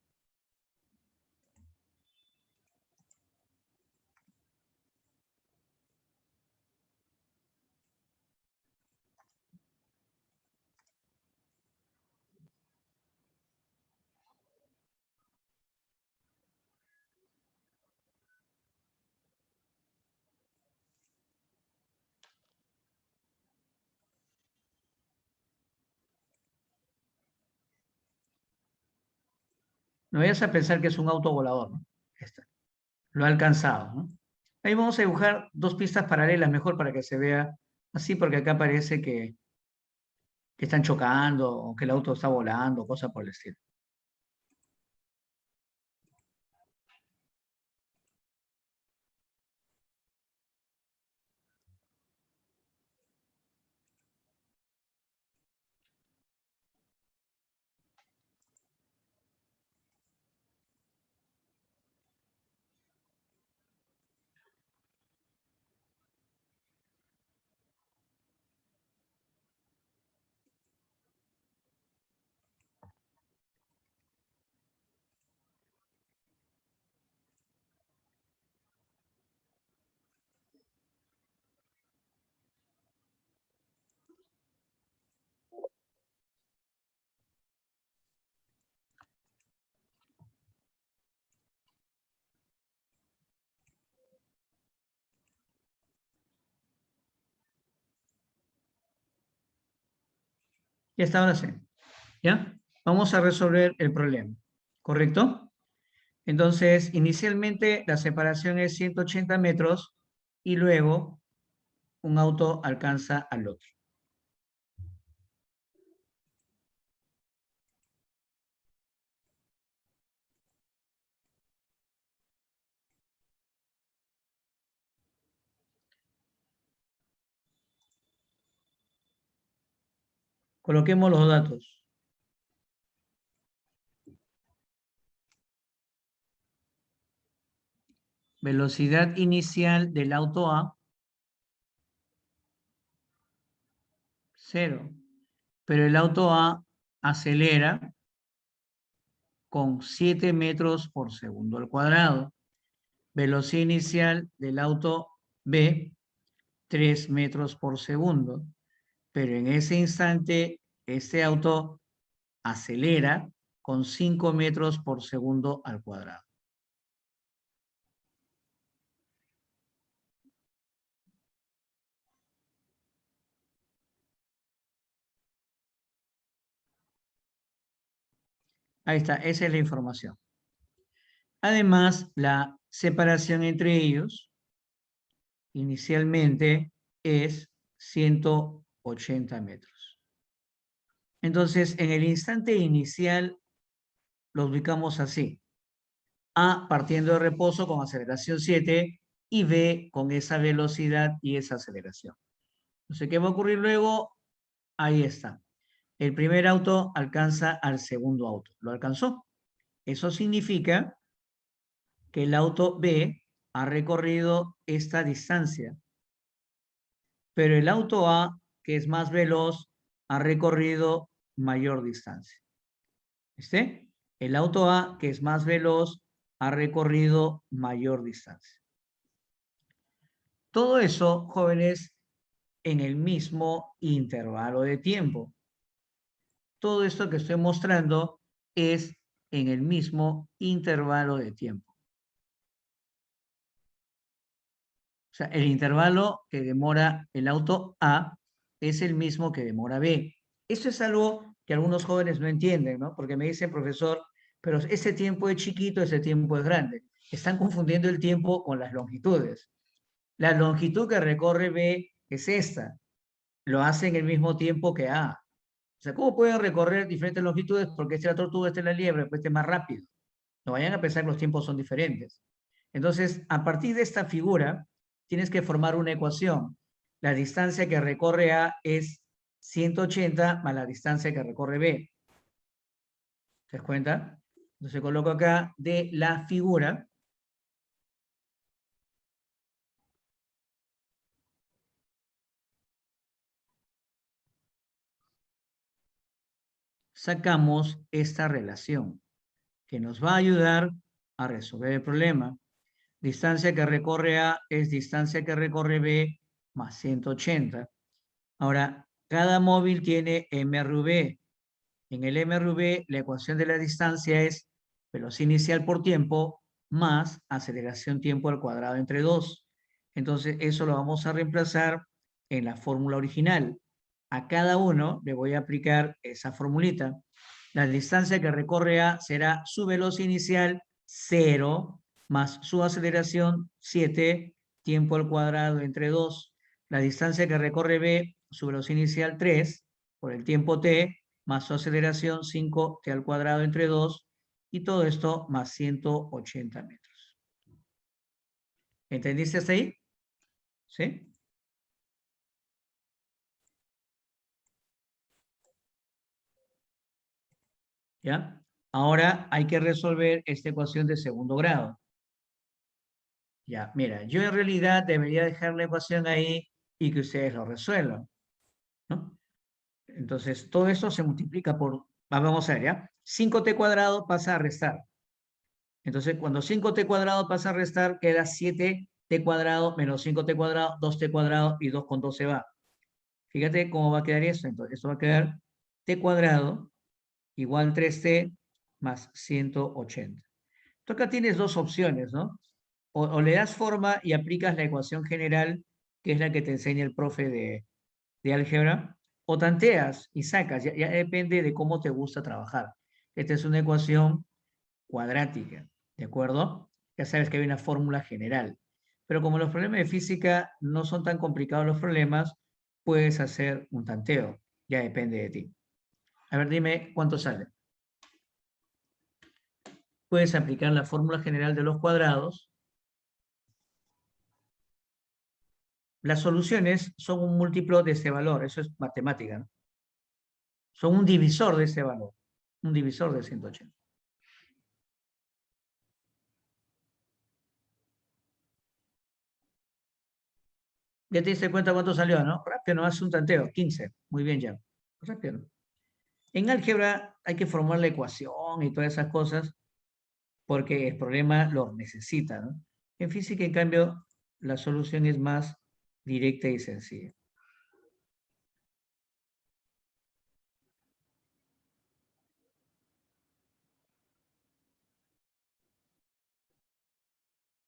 A: No vayas a pensar que es un auto volador, ¿no? Ahí está. Lo ha alcanzado, ¿no? Ahí vamos a dibujar dos pistas paralelas mejor para que se vea así, porque acá parece que están chocando o que el auto está volando, cosas por el estilo. Ya está, ahora sí. ¿Ya? Vamos a resolver el problema. ¿Correcto? Entonces, inicialmente la separación es 180 metros y luego un auto alcanza al otro. Coloquemos los datos. Velocidad inicial del auto A, 0. Pero el auto A acelera con 7 metros por segundo al cuadrado. Velocidad inicial del auto B, 3 metros por segundo. Pero en ese instante, este auto acelera con 5 metros por segundo al cuadrado. Ahí está, esa es la información. Además, la separación entre ellos inicialmente es 180 metros. Entonces, en el instante inicial lo ubicamos así. A partiendo de reposo con aceleración 7 y B con esa velocidad y esa aceleración. Entonces, ¿qué va a ocurrir luego? Ahí está. El primer auto alcanza al segundo auto. Lo alcanzó. Eso significa que el auto B ha recorrido esta distancia, pero el auto A, que es más veloz, ha recorrido mayor distancia. ¿Viste? El auto A, que es más veloz, ha recorrido mayor distancia. Todo eso, jóvenes, en el mismo intervalo de tiempo. Todo esto que estoy mostrando es en el mismo intervalo de tiempo. O sea, el intervalo que demora el auto A es el mismo que demora B. Eso es algo que algunos jóvenes no entienden, ¿no? Porque me dicen, profesor, pero ese tiempo es chiquito, ese tiempo es grande. Están confundiendo el tiempo con las longitudes. La longitud que recorre B es esta. Lo hace en el mismo tiempo que A. O sea, ¿cómo pueden recorrer diferentes longitudes? Porque esta es la tortuga, esta es la liebre, pues este es más rápido. No vayan a pensar que los tiempos son diferentes. Entonces, a partir de esta figura, tienes que formar una ecuación. La distancia que recorre A es 180 más la distancia que recorre B. ¿Te das cuenta? Entonces coloco acá de la figura. Sacamos esta relación que nos va a ayudar a resolver el problema. Distancia que recorre A es distancia que recorre B más 180. Ahora, cada móvil tiene MRV. En el MRV, la ecuación de la distancia es velocidad inicial por tiempo más aceleración tiempo al cuadrado entre 2. Entonces, eso lo vamos a reemplazar en la fórmula original. A cada uno le voy a aplicar esa formulita. La distancia que recorre A será su velocidad inicial 0 más su aceleración 7 tiempo al cuadrado entre 2. La distancia que recorre B, su velocidad inicial 3 por el tiempo t más su aceleración 5t al cuadrado entre 2 y todo esto más 180 metros. ¿Entendiste hasta ahí? ¿Sí? ¿Ya? Ahora hay que resolver esta ecuación de segundo grado. Ya, mira, yo en realidad debería dejar la ecuación ahí y que ustedes lo resuelvan, ¿no? Entonces, todo esto se multiplica por, vamos a ver, ¿ya? 5t cuadrado pasa a restar. Entonces, cuando 5t cuadrado pasa a restar, queda 7t cuadrado menos 5t cuadrado, 2t cuadrado y 2 con 2 se va. Fíjate cómo va a quedar eso. Entonces, esto va a quedar t cuadrado igual 3t más 180. Tú acá tienes dos opciones, ¿no? O le das forma y aplicas la ecuación general, que es la que te enseña el profe de álgebra, o tanteas y sacas, ya depende de cómo te gusta trabajar. Esta es una ecuación cuadrática, ¿de acuerdo? Ya sabes que hay una fórmula general. Pero como los problemas de física no son tan complicados los problemas, puedes hacer un tanteo, ya depende de ti. A ver, dime cuánto sale. Puedes aplicar la fórmula general de los cuadrados. Las soluciones son un múltiplo de ese valor, eso es matemática, ¿no? Son un divisor de ese valor, un divisor de 180. Ya te diste cuenta cuánto salió, ¿no? Rápido, no hace un tanteo, 15. Muy bien ya. Rápido. En álgebra hay que formar la ecuación y todas esas cosas porque el problema lo necesita, ¿no? En física, en cambio, la solución es más directa y sencilla.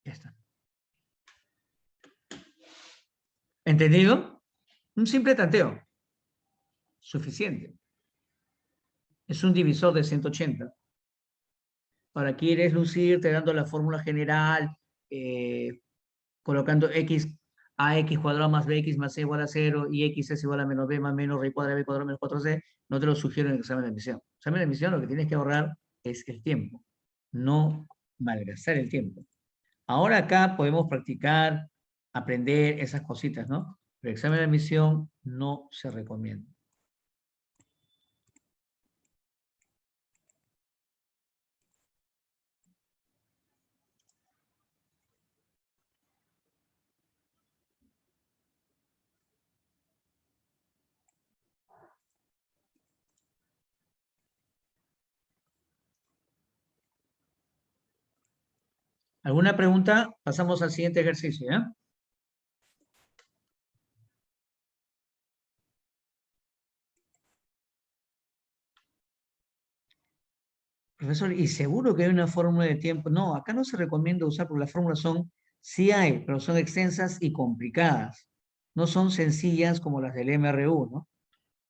A: Ya está. ¿Entendido? Un simple tanteo. Suficiente. Es un divisor de 180. Ahora quieres lucirte dando la fórmula general, eh, colocando x a x cuadrado más bx más c igual a 0 y x es igual a menos b más menos r cuadrado b cuadrado menos 4c, no te lo sugiero en el examen de admisión. En el examen de admisión lo que tienes que ahorrar es el tiempo, no malgastar el tiempo. Ahora acá podemos practicar, aprender esas cositas, ¿no? Pero el examen de admisión no se recomienda. ¿Alguna pregunta? Pasamos al siguiente ejercicio, ¿ya? Profesor, ¿y seguro que hay una fórmula de tiempo? No, acá no se recomienda usar porque las fórmulas son, sí hay, pero son extensas y complicadas. No son sencillas como las del MRU, ¿no?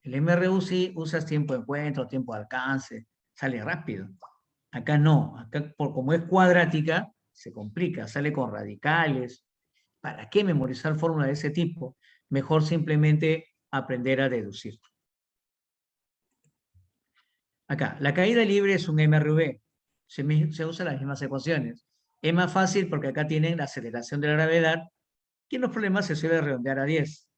A: El MRU sí usas tiempo de encuentro, tiempo de alcance, sale rápido. Acá no, acá como es cuadrática, se complica, sale con radicales. ¿Para qué memorizar fórmulas de ese tipo? Mejor simplemente aprender a deducir. Acá, la caída libre es un MRV. Se usan las mismas ecuaciones. Es más fácil porque acá tienen la aceleración de la gravedad, que en los problemas se suele redondear a 10.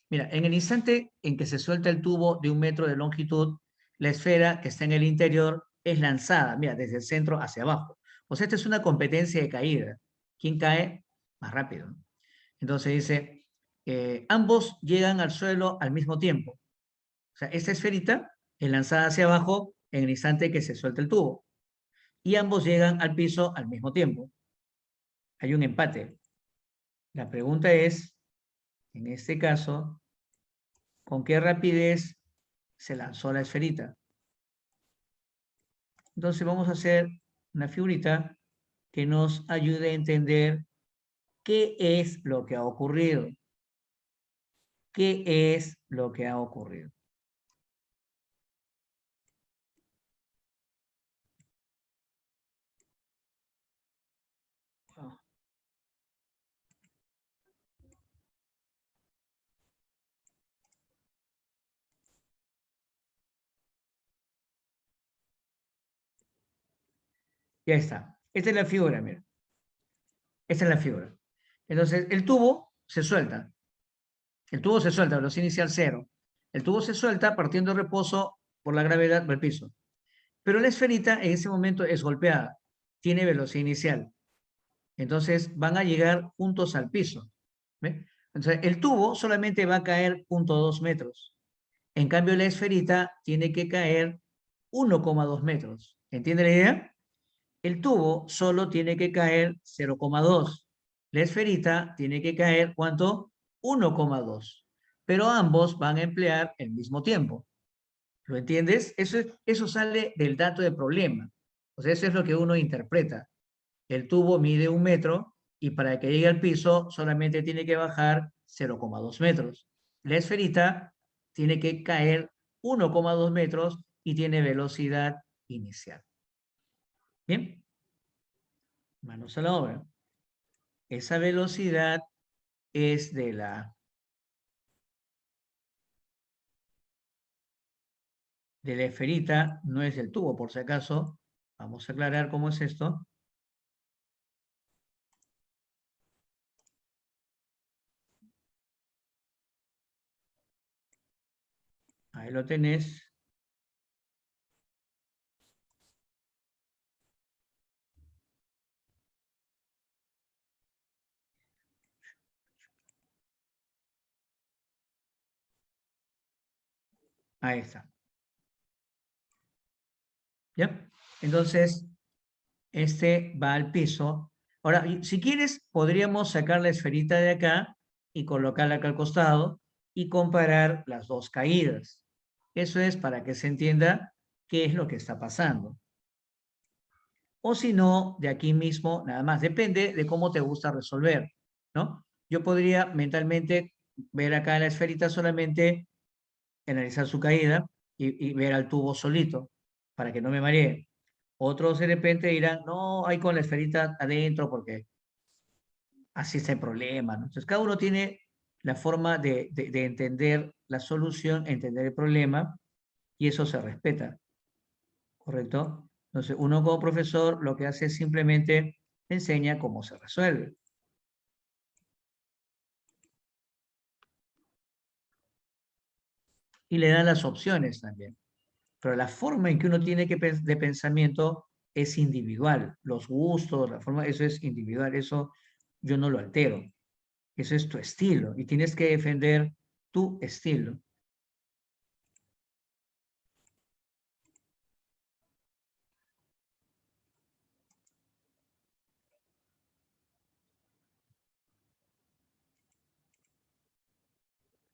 A: Mira, en el instante en que se suelta el tubo de 1 metro de longitud, la esfera que está en el interior es lanzada, mira, desde el centro hacia abajo. O sea, esta es una competencia de caída. ¿Quién cae más rápido? ¿No? Entonces dice, ambos llegan al suelo al mismo tiempo. O sea, esta esferita es lanzada hacia abajo en el instante que se suelta el tubo. Y ambos llegan al piso al mismo tiempo. Hay un empate. La pregunta es, en este caso, ¿con qué rapidez se lanzó la esferita? Entonces vamos a hacer una figurita que nos ayude a entender qué es lo que ha ocurrido. ¿Qué es lo que ha ocurrido? Ah, ya está. Esta es la figura, mira. Esta es la figura. Entonces, el tubo se suelta. El tubo se suelta, velocidad inicial cero. El tubo se suelta partiendo de reposo por la gravedad del piso. Pero la esferita en ese momento es golpeada. Tiene velocidad inicial. Entonces van a llegar juntos al piso. ¿Ve? Entonces el tubo solamente va a caer 0,2 metros. En cambio la esferita tiene que caer 1,2 metros. ¿Entiende la idea? El tubo solo tiene que caer 0,2. La esferita tiene que caer, ¿cuánto? 1,2. Pero ambos van a emplear el mismo tiempo. ¿Lo entiendes? Eso sale del dato de problema. O sea, eso es lo que uno interpreta. El tubo mide 1 metro y para que llegue al piso solamente tiene que bajar 0,2 metros. La esferita tiene que caer 1,2 metros y tiene velocidad inicial. Bien, manos a la obra. Esa velocidad es de la esferita, no es del tubo, por si acaso. Vamos a aclarar cómo es esto. Ahí lo tenés. Ahí está. ¿Ya? Entonces, este va al piso. Ahora, si quieres, podríamos sacar la esferita de acá y colocarla acá al costado y comparar las dos caídas. Eso es para que se entienda qué es lo que está pasando. O si no, de aquí mismo, nada más. Depende de cómo te gusta resolver, ¿no? Yo podría mentalmente ver acá la esferita solamente, analizar su caída y ver al tubo solito, para que no me maree. Otros de repente dirán, no, hay con la esferita adentro porque así está el problema, ¿no? Entonces, cada uno tiene la forma de entender la solución, entender el problema, y eso se respeta, ¿correcto? Entonces, uno como profesor lo que hace es simplemente enseña cómo se resuelve y le da las opciones también. Pero la forma en que uno tiene de pensamiento es individual. Los gustos, la forma, eso es individual, eso yo no lo altero. Eso es tu estilo y tienes que defender tu estilo.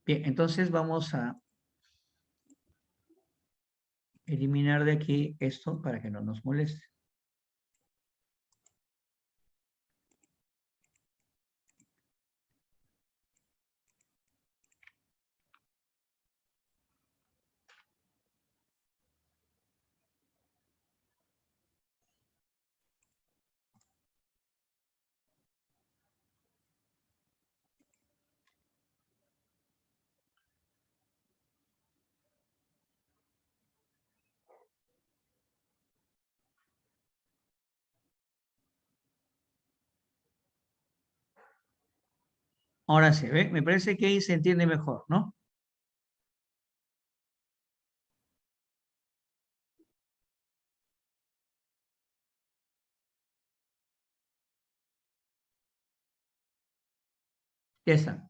A: Bien, entonces vamos a eliminar de aquí esto para que no nos moleste. Ahora sí, ¿ve? Me parece que ahí se entiende mejor, ¿no? Ya está.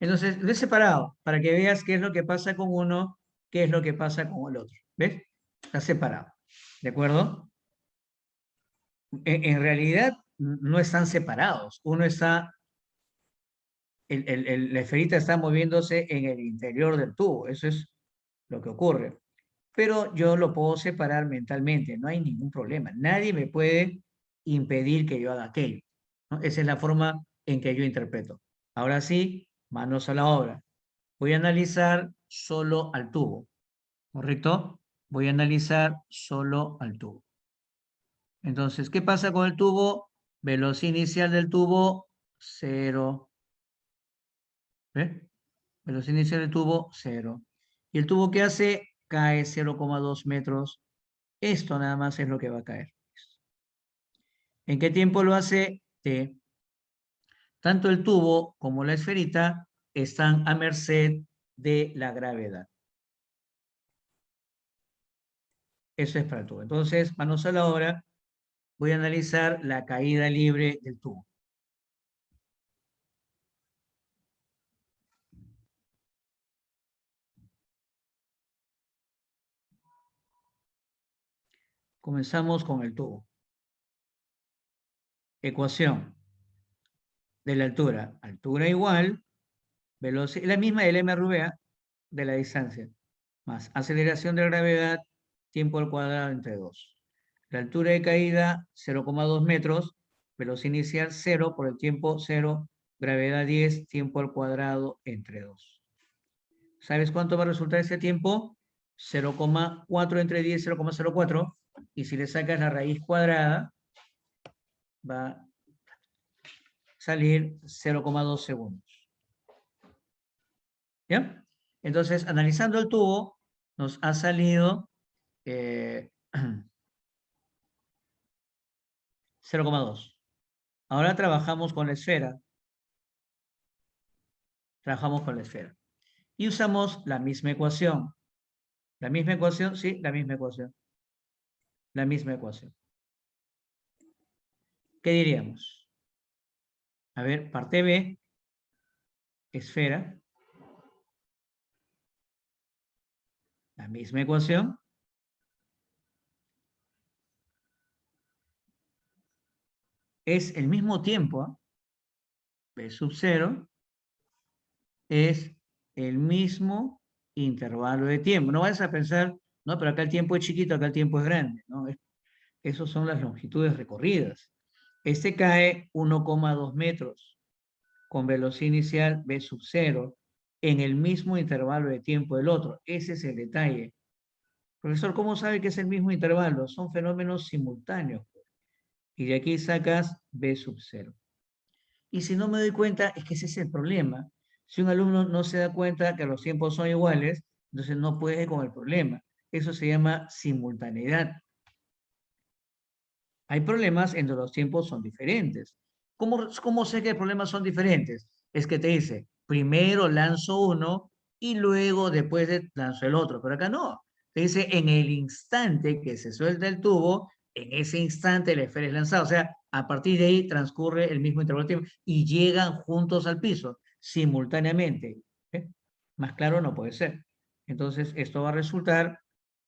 A: Entonces, lo he separado para que veas qué es lo que pasa con uno, qué es lo que pasa con el otro. ¿Ves? Está separado. ¿De acuerdo? En realidad no están separados. Uno está, la esferita está moviéndose en el interior del tubo. Eso es lo que ocurre. Pero yo lo puedo separar mentalmente. No hay ningún problema. Nadie me puede impedir que yo haga aquello, ¿no? Esa es la forma en que yo interpreto. Ahora sí, manos a la obra. Voy a analizar solo al tubo, ¿correcto? Voy a analizar solo al tubo. Entonces, ¿qué pasa con el tubo? Velocidad inicial del tubo, cero. ¿Ve? Velocidad inicial del tubo, cero. ¿Y el tubo qué hace? Cae 0,2 metros. Esto nada más es lo que va a caer. ¿En qué tiempo lo hace? T. Tanto el tubo como la esferita están a merced de la gravedad. Eso es para el tubo. Entonces, manos a la obra. Voy a analizar la caída libre del tubo. Comenzamos con el tubo. Ecuación de la altura. Altura igual, velocidad, la misma del m/v de la distancia, más aceleración de gravedad, tiempo al cuadrado entre 2. La altura de caída, 0,2 metros, velocidad inicial 0 por el tiempo 0, gravedad 10, tiempo al cuadrado entre 2. ¿Sabes cuánto va a resultar ese tiempo? 0,4 entre 10, 0,04. Y si le sacas la raíz cuadrada, va a salir 0,2 segundos. ¿Ya? Entonces, analizando el tubo, nos ha salido 0,2. Ahora trabajamos con la esfera. Trabajamos con la esfera. Y usamos la misma ecuación. La misma ecuación, sí, la misma ecuación. La misma ecuación. ¿Qué diríamos? A ver, parte B, esfera. La misma ecuación. Es el mismo tiempo, ¿eh? B sub 0 es el mismo intervalo de tiempo. No vayas a pensar, no, pero acá el tiempo es chiquito, acá el tiempo es grande, ¿no? Esas son las longitudes recorridas. Este cae 1,2 metros con velocidad inicial v sub 0 en el mismo intervalo de tiempo del otro. Ese es el detalle. Profesor, ¿cómo sabe que es el mismo intervalo? Son fenómenos simultáneos. Y de aquí sacas v sub 0. Y si no me doy cuenta, es que ese es el problema. Si un alumno no se da cuenta que los tiempos son iguales, entonces no puede con el problema. Eso se llama simultaneidad. Hay problemas en donde los tiempos son diferentes. ¿Cómo sé que los problemas son diferentes? Es que te dice, primero lanzo uno y luego después lanzo el otro. Pero acá no. Te dice, en el instante que se suelta el tubo, en ese instante la esfera es lanzada. O sea, a partir de ahí transcurre el mismo intervalo de tiempo y llegan juntos al piso, simultáneamente. ¿Eh? Más claro no puede ser. Entonces, esto va a resultar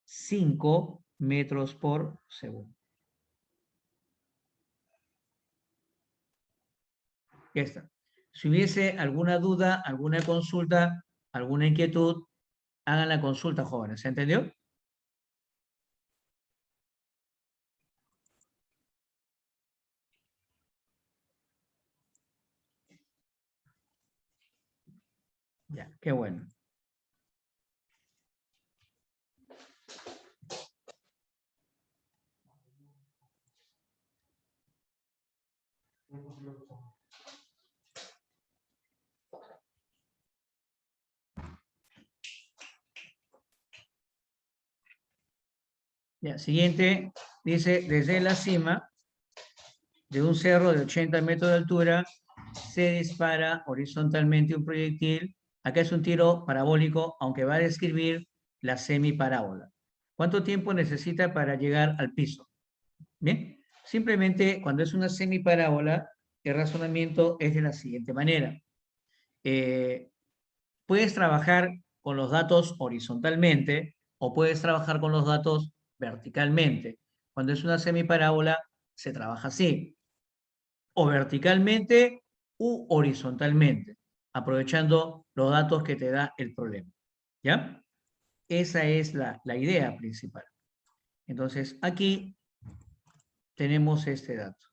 A: 5 metros por segundo. Ya está. Si hubiese alguna duda, alguna consulta, alguna inquietud, hagan la consulta, jóvenes. ¿Se entendió? Ya, qué bueno. Ya, siguiente, dice, desde la cima de un cerro de 80 metros de altura, se dispara horizontalmente un proyectil. Acá es un tiro parabólico, aunque va a describir la semiparábola. ¿Cuánto tiempo necesita para llegar al piso? Bien, simplemente cuando es una semiparábola, el razonamiento es de la siguiente manera. Puedes trabajar con los datos horizontalmente o puedes trabajar con los datos verticalmente. Cuando es una semiparábola, se trabaja así, o verticalmente u horizontalmente, aprovechando los datos que te da el problema. ¿Ya? Esa es la idea principal. Entonces, aquí tenemos este dato.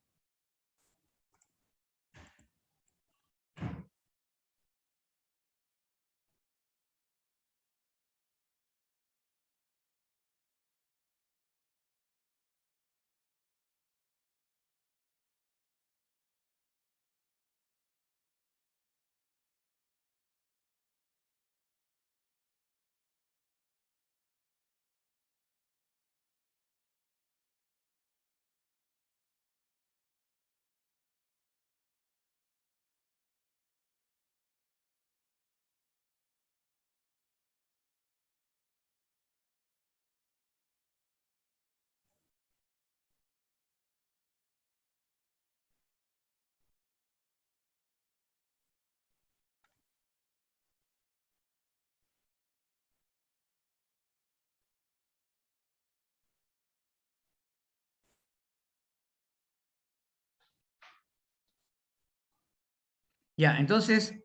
A: Ya, entonces,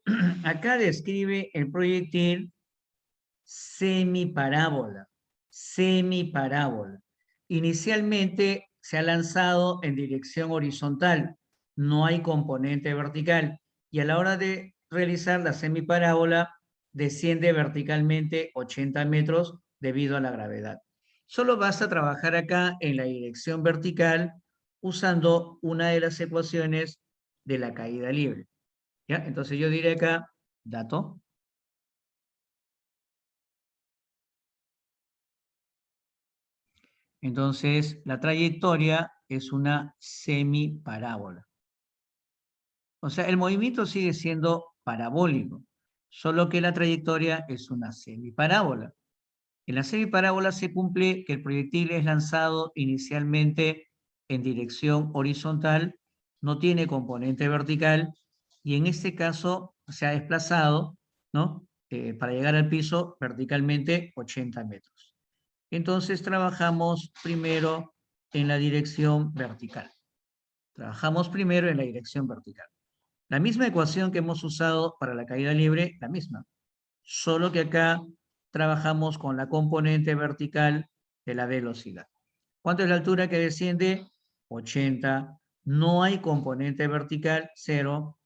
A: acá describe el proyectil semiparábola, semiparábola. Inicialmente se ha lanzado en dirección horizontal, no hay componente vertical, y a la hora de realizar la semiparábola desciende verticalmente 80 metros debido a la gravedad. Solo basta trabajar acá en la dirección vertical usando una de las ecuaciones de la caída libre. ¿Ya? Entonces yo diré acá, dato. Entonces, la trayectoria es una semiparábola. O sea, el movimiento sigue siendo parabólico, solo que la trayectoria es una semiparábola. En la semiparábola se cumple que el proyectil es lanzado inicialmente en dirección horizontal, no tiene componente vertical, y en este caso se ha desplazado, ¿no? Para llegar al piso verticalmente 80 metros. Entonces trabajamos primero en la dirección vertical. Trabajamos primero en la dirección vertical. La misma ecuación que hemos usado para la caída libre, la misma. Solo que acá trabajamos con la componente vertical de la velocidad. ¿Cuánto es la altura que desciende? 80. No hay componente vertical, 0.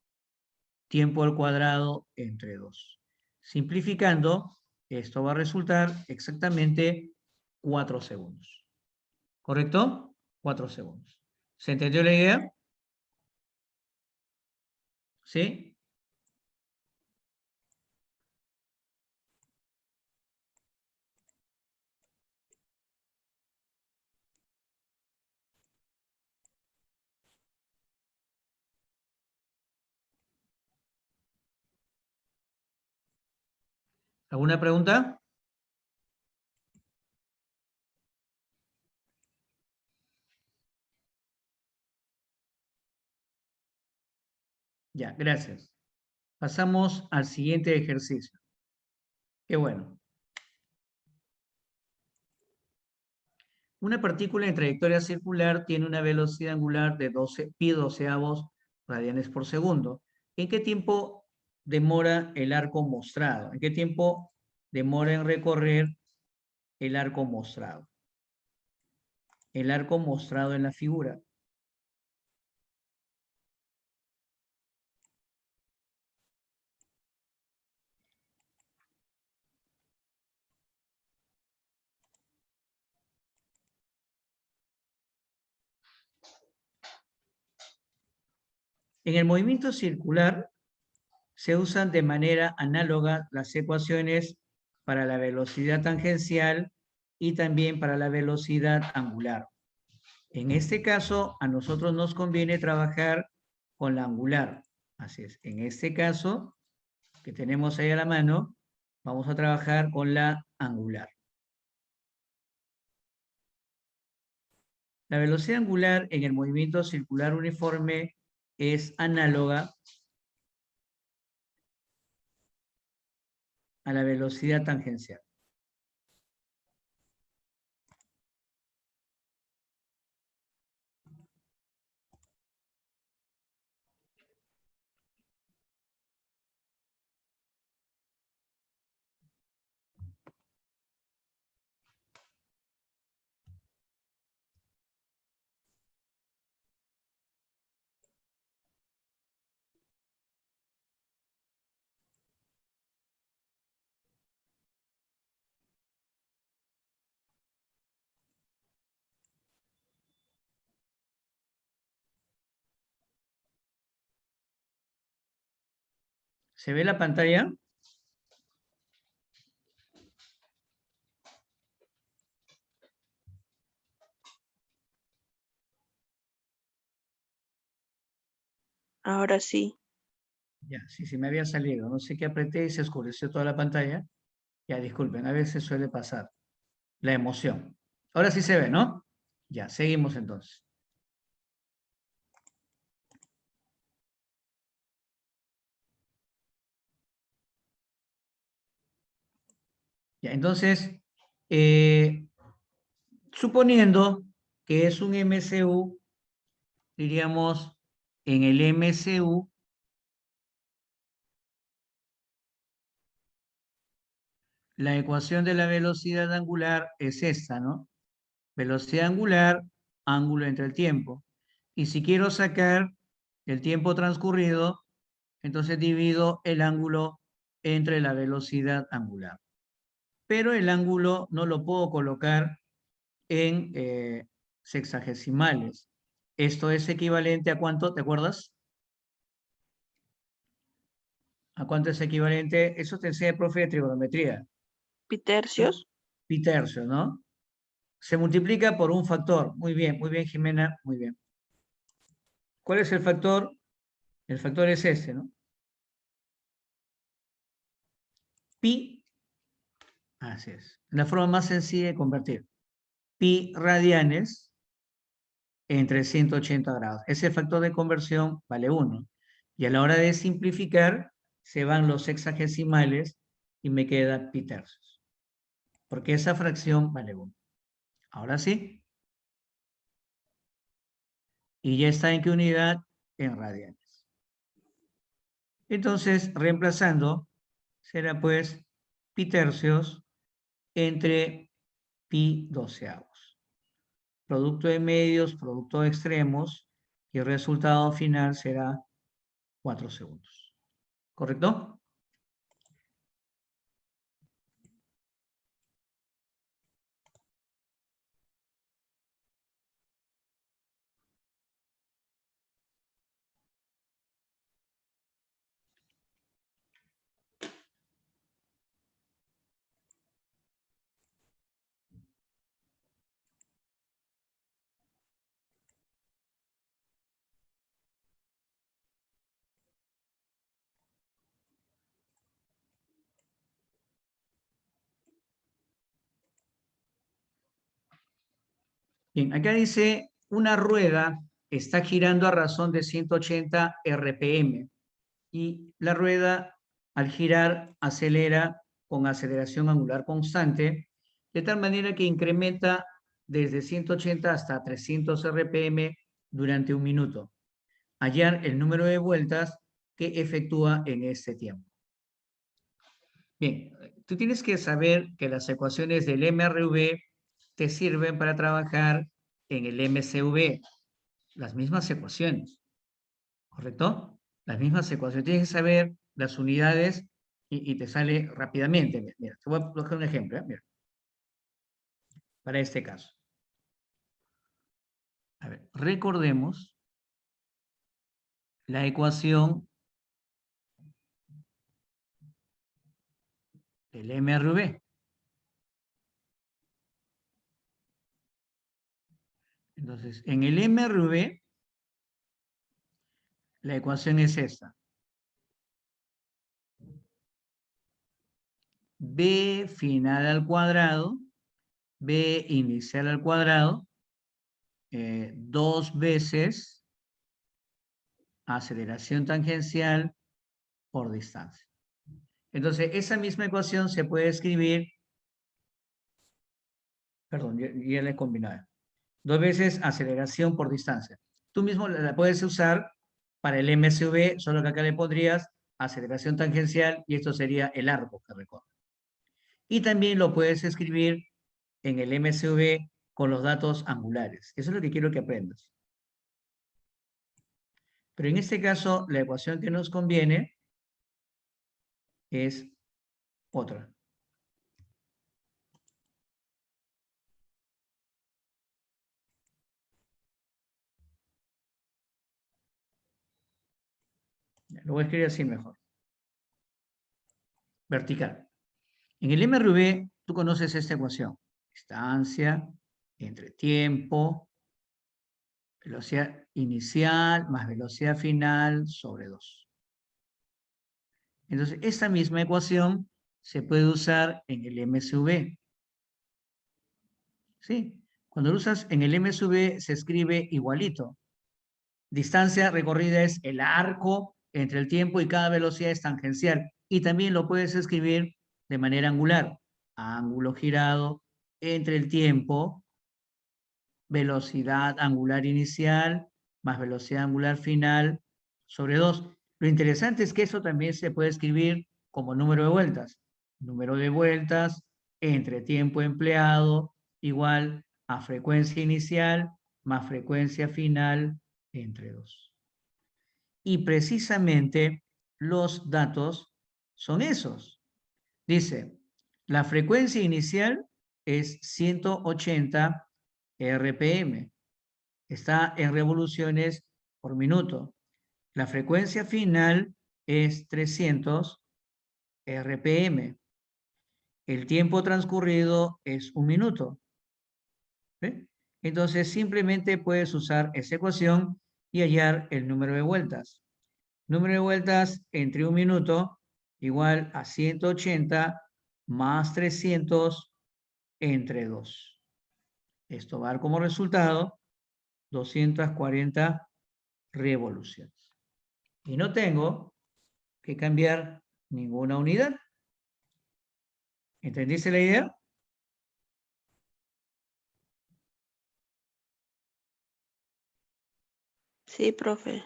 A: Tiempo al cuadrado entre 2. Simplificando, esto va a resultar exactamente 4 segundos. ¿Correcto? 4 segundos. ¿Se entendió la idea? ¿Sí? ¿Alguna pregunta? Ya, gracias. Pasamos al siguiente ejercicio. Qué bueno. Una partícula en trayectoria circular tiene una velocidad angular de 12 pi doceavos radianes por segundo. ¿En qué tiempo demora el arco mostrado? ¿En qué tiempo demora en recorrer el arco mostrado? El arco mostrado en la figura. En el movimiento circular se usan de manera análoga las ecuaciones para la velocidad tangencial y también para la velocidad angular. En este caso, a nosotros nos conviene trabajar con la angular. Así es. En este caso, que tenemos ahí a la mano, vamos a trabajar con la angular. La velocidad angular en el movimiento circular uniforme es análoga a la velocidad tangencial. ¿Se ve la pantalla?
B: Ahora sí.
A: Ya, sí, sí me había salido. No sé qué apreté y se oscureció toda la pantalla. Ya, disculpen, a veces suele pasar la emoción. Ahora sí se ve, ¿no? Ya, seguimos entonces. Ya, entonces, suponiendo que es un MCU, diríamos, en el MCU, la ecuación de la velocidad angular es esta, ¿no? Velocidad angular, ángulo entre el tiempo. Y si quiero sacar el tiempo transcurrido, entonces divido el ángulo entre la velocidad angular. Pero el ángulo no lo puedo colocar en sexagesimales. Esto es equivalente a cuánto, ¿te acuerdas? ¿A cuánto es equivalente? Eso te enseña el profe de trigonometría.
B: ¿Pitercios?
A: Pi tercio, ¿no? Se multiplica por un factor. Muy bien, Jimena, muy bien. ¿Cuál es el factor? El factor es ese, ¿no? Pi, así es. La forma más sencilla de convertir. Pi radianes entre 180 grados. Ese factor de conversión vale 1. Y a la hora de simplificar, se van los sexagesimales y me queda pi tercios. Porque esa fracción vale 1. Ahora sí. Y ya está en qué unidad, en radianes. Entonces, reemplazando, será pues pi tercios entre pi doceavos. Producto de medios, producto de extremos, y el resultado final será 4 segundos. ¿Correcto? Bien, acá dice, una rueda está girando a razón de 180 RPM y la rueda al girar acelera con aceleración angular constante, de tal manera que incrementa desde 180 hasta 300 RPM durante un minuto. Hallar el número de vueltas que efectúa en este tiempo. Bien, tú tienes que saber que las ecuaciones del MRV te sirven para trabajar en el MCV, las mismas ecuaciones, ¿correcto? Las mismas ecuaciones. Tienes que saber las unidades y te sale rápidamente. Mira, te voy a colocar un ejemplo, mira, para este caso. A ver, recordemos la ecuación del MRV. Entonces, en el MRV, la ecuación es esta. B final al cuadrado, B inicial al cuadrado, 2 veces aceleración tangencial por distancia. Entonces, esa misma ecuación se puede escribir, perdón, ya la he combinado. 2 veces aceleración por distancia. Tú mismo la puedes usar para el MSV, solo que acá le pondrías aceleración tangencial y esto sería el arco que recorre. Y también lo puedes escribir en el MSV con los datos angulares. Eso es lo que quiero que aprendas. Pero en este caso, la ecuación que nos conviene es otra. Lo voy a escribir así mejor. Vertical. En el MRV, tú conoces esta ecuación. Distancia entre tiempo, velocidad inicial más velocidad final sobre 2. Entonces, esta misma ecuación se puede usar en el MSV. ¿Sí? Cuando lo usas en el MSV se escribe igualito. Distancia recorrida es el arco entre el tiempo y cada velocidad es tangencial. Y también lo puedes escribir de manera angular. Ángulo girado entre el tiempo, velocidad angular inicial más velocidad angular final sobre 2. Lo interesante es que eso también se puede escribir como número de vueltas. Número de vueltas entre tiempo empleado igual a frecuencia inicial más frecuencia final entre 2. Y precisamente los datos son esos. Dice, la frecuencia inicial es 180 RPM. Está en revoluciones por minuto. La frecuencia final es 300 RPM. El tiempo transcurrido es 1 minuto. ¿Sí? Entonces, simplemente puedes usar esa ecuación y hallar el número de vueltas. Número de vueltas entre 1 minuto igual a 180 más 300 entre 2. Esto va a dar como resultado 240 revoluciones. Y no tengo que cambiar ninguna unidad. ¿Entendiste la idea?
B: Sí, profe.